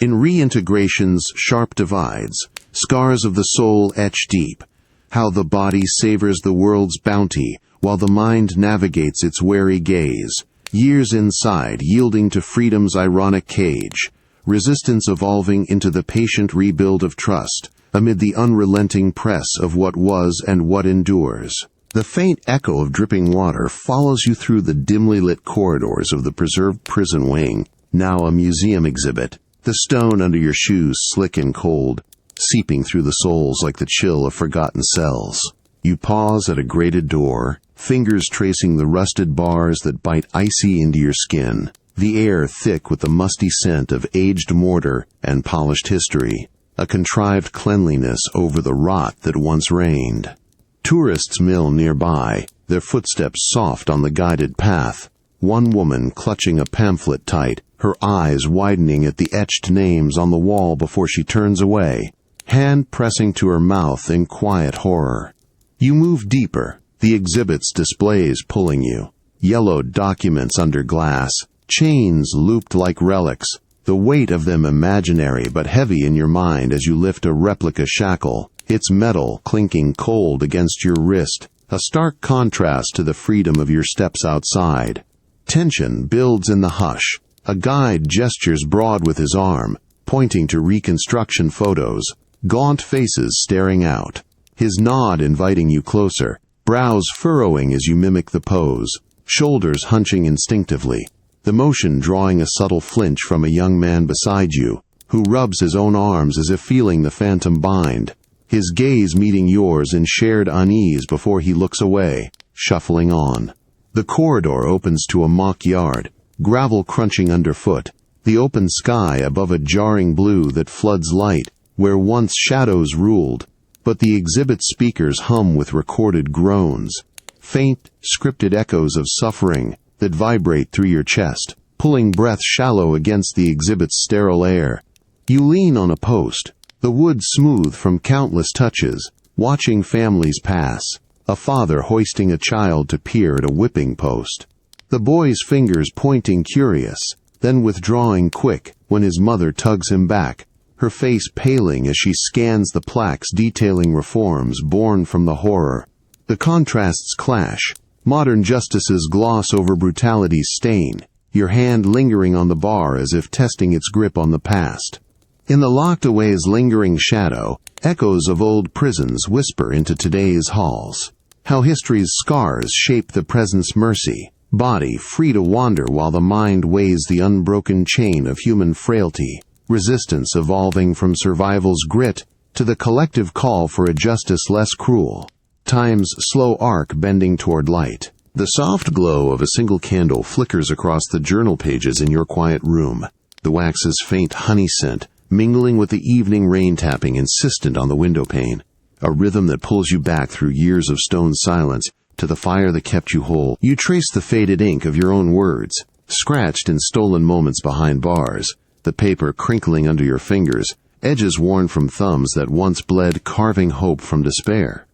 [SPEAKER 1] In reintegration's sharp divides, scars of the soul etch deep, how the body savors the world's bounty while the mind navigates its wary gaze, years inside yielding to freedom's ironic cage, resistance evolving into the patient rebuild of trust, amid the unrelenting press of what was and what endures. The faint echo of dripping water follows you through the dimly lit corridors of the preserved prison wing, now a museum exhibit, the stone under your shoes slick and cold, seeping through the soles like the chill of forgotten cells. You pause at a grated door, fingers tracing the rusted bars that bite icy into your skin, the air thick with the musty scent of aged mortar and polished history, a contrived cleanliness over the rot that once reigned. Tourists mill nearby, their footsteps soft on the guided path, one woman clutching a pamphlet tight, her eyes widening at the etched names on the wall before she turns away, hand pressing to her mouth in quiet horror. You move deeper, the exhibit's displays pulling you, yellowed documents under glass, chains looped like relics, the weight of them imaginary but heavy in your mind as you lift a replica shackle, its metal clinking cold against your wrist, a stark contrast to the freedom of your steps outside. Tension builds in the hush. A guide gestures broad with his arm, pointing to reconstruction photos, gaunt faces staring out, his nod inviting you closer, brows furrowing as you mimic the pose, shoulders hunching instinctively, the motion drawing a subtle flinch from a young man beside you, who rubs his own arms as if feeling the phantom bind, his gaze meeting yours in shared unease before he looks away, shuffling on. The corridor opens to a mock yard, gravel crunching underfoot, the open sky above a jarring blue that floods light, where once shadows ruled, but the exhibit speakers hum with recorded groans, faint, scripted echoes of suffering that vibrate through your chest, pulling breath shallow against the exhibit's sterile air. You lean on a post, the wood smooth from countless touches, watching families pass, a father hoisting a child to peer at a whipping post, the boy's fingers pointing curious, then withdrawing quick when his mother tugs him back, her face paling as she scans the plaques detailing reforms born from the horror. The contrasts clash. Modern justices gloss over brutality's stain, your hand lingering on the bar as if testing its grip on the past. In the locked-away's lingering shadow, echoes of old prisons whisper into today's halls. How history's scars shape the present's mercy, body free to wander while the mind weighs the unbroken chain of human frailty, resistance evolving from survival's grit to the collective call for a justice less cruel. Time's slow arc bending toward light. The soft glow of a single candle flickers across the journal pages in your quiet room, the wax's faint honey scent mingling with the evening rain tapping insistent on the window pane, a rhythm that pulls you back through years of stone silence to the fire that kept you whole. You trace the faded ink of your own words, scratched in stolen moments behind bars, the paper crinkling under your fingers, edges worn from thumbs that once bled, carving hope from despair.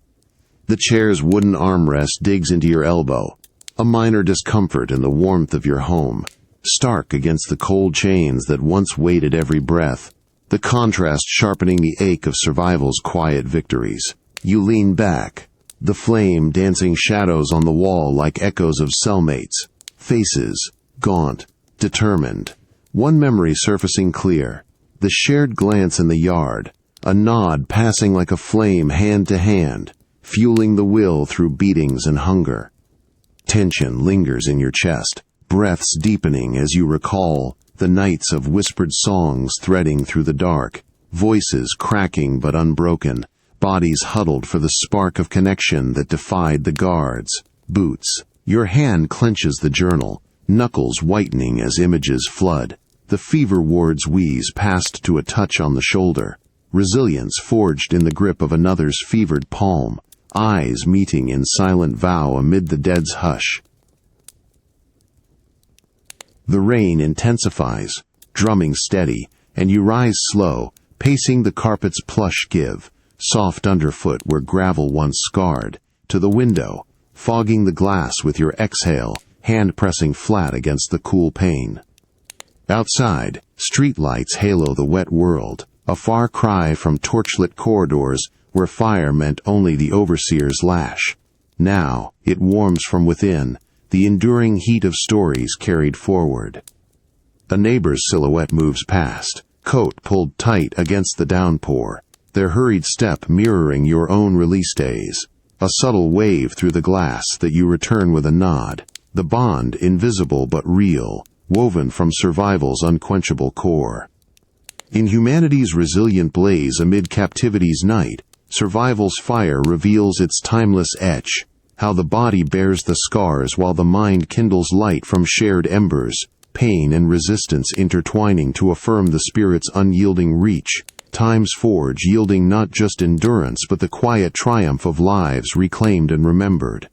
[SPEAKER 1] The chair's wooden armrest digs into your elbow, a minor discomfort in the warmth of your home, stark against the cold chains that once weighted every breath, the contrast sharpening the ache of survival's quiet victories. You lean back, the flame dancing shadows on the wall like echoes of cellmates, faces, gaunt, determined. One memory surfacing clear, the shared glance in the yard, a nod passing like a flame hand to hand, fueling the will through beatings and hunger. Tension lingers in your chest, breaths deepening as you recall the nights of whispered songs threading through the dark, voices cracking but unbroken, bodies huddled for the spark of connection that defied the guards. Boots. Your hand clenches the journal, knuckles whitening as images flood, the fever ward's wheeze passed to a touch on the shoulder, resilience forged in the grip of another's fevered palm, eyes meeting in silent vow amid the dead's hush. The rain intensifies, drumming steady, and you rise slow, pacing the carpet's plush give, soft underfoot where gravel once scarred, to the window, fogging the glass with your exhale, hand pressing flat against the cool pane. Outside, streetlights halo the wet world, a far cry from torchlit corridors where fire meant only the overseer's lash. Now, it warms from within, the enduring heat of stories carried forward. A neighbor's silhouette moves past, coat pulled tight against the downpour, their hurried step mirroring your own release days. A subtle wave through the glass that you return with a nod, the bond invisible but real, woven from survival's unquenchable core. In humanity's resilient blaze amid captivity's night, survival's fire reveals its timeless etch, how the body bears the scars while the mind kindles light from shared embers, pain and resistance intertwining to affirm the spirit's unyielding reach, time's forge yielding not just endurance but the quiet triumph of lives reclaimed and remembered.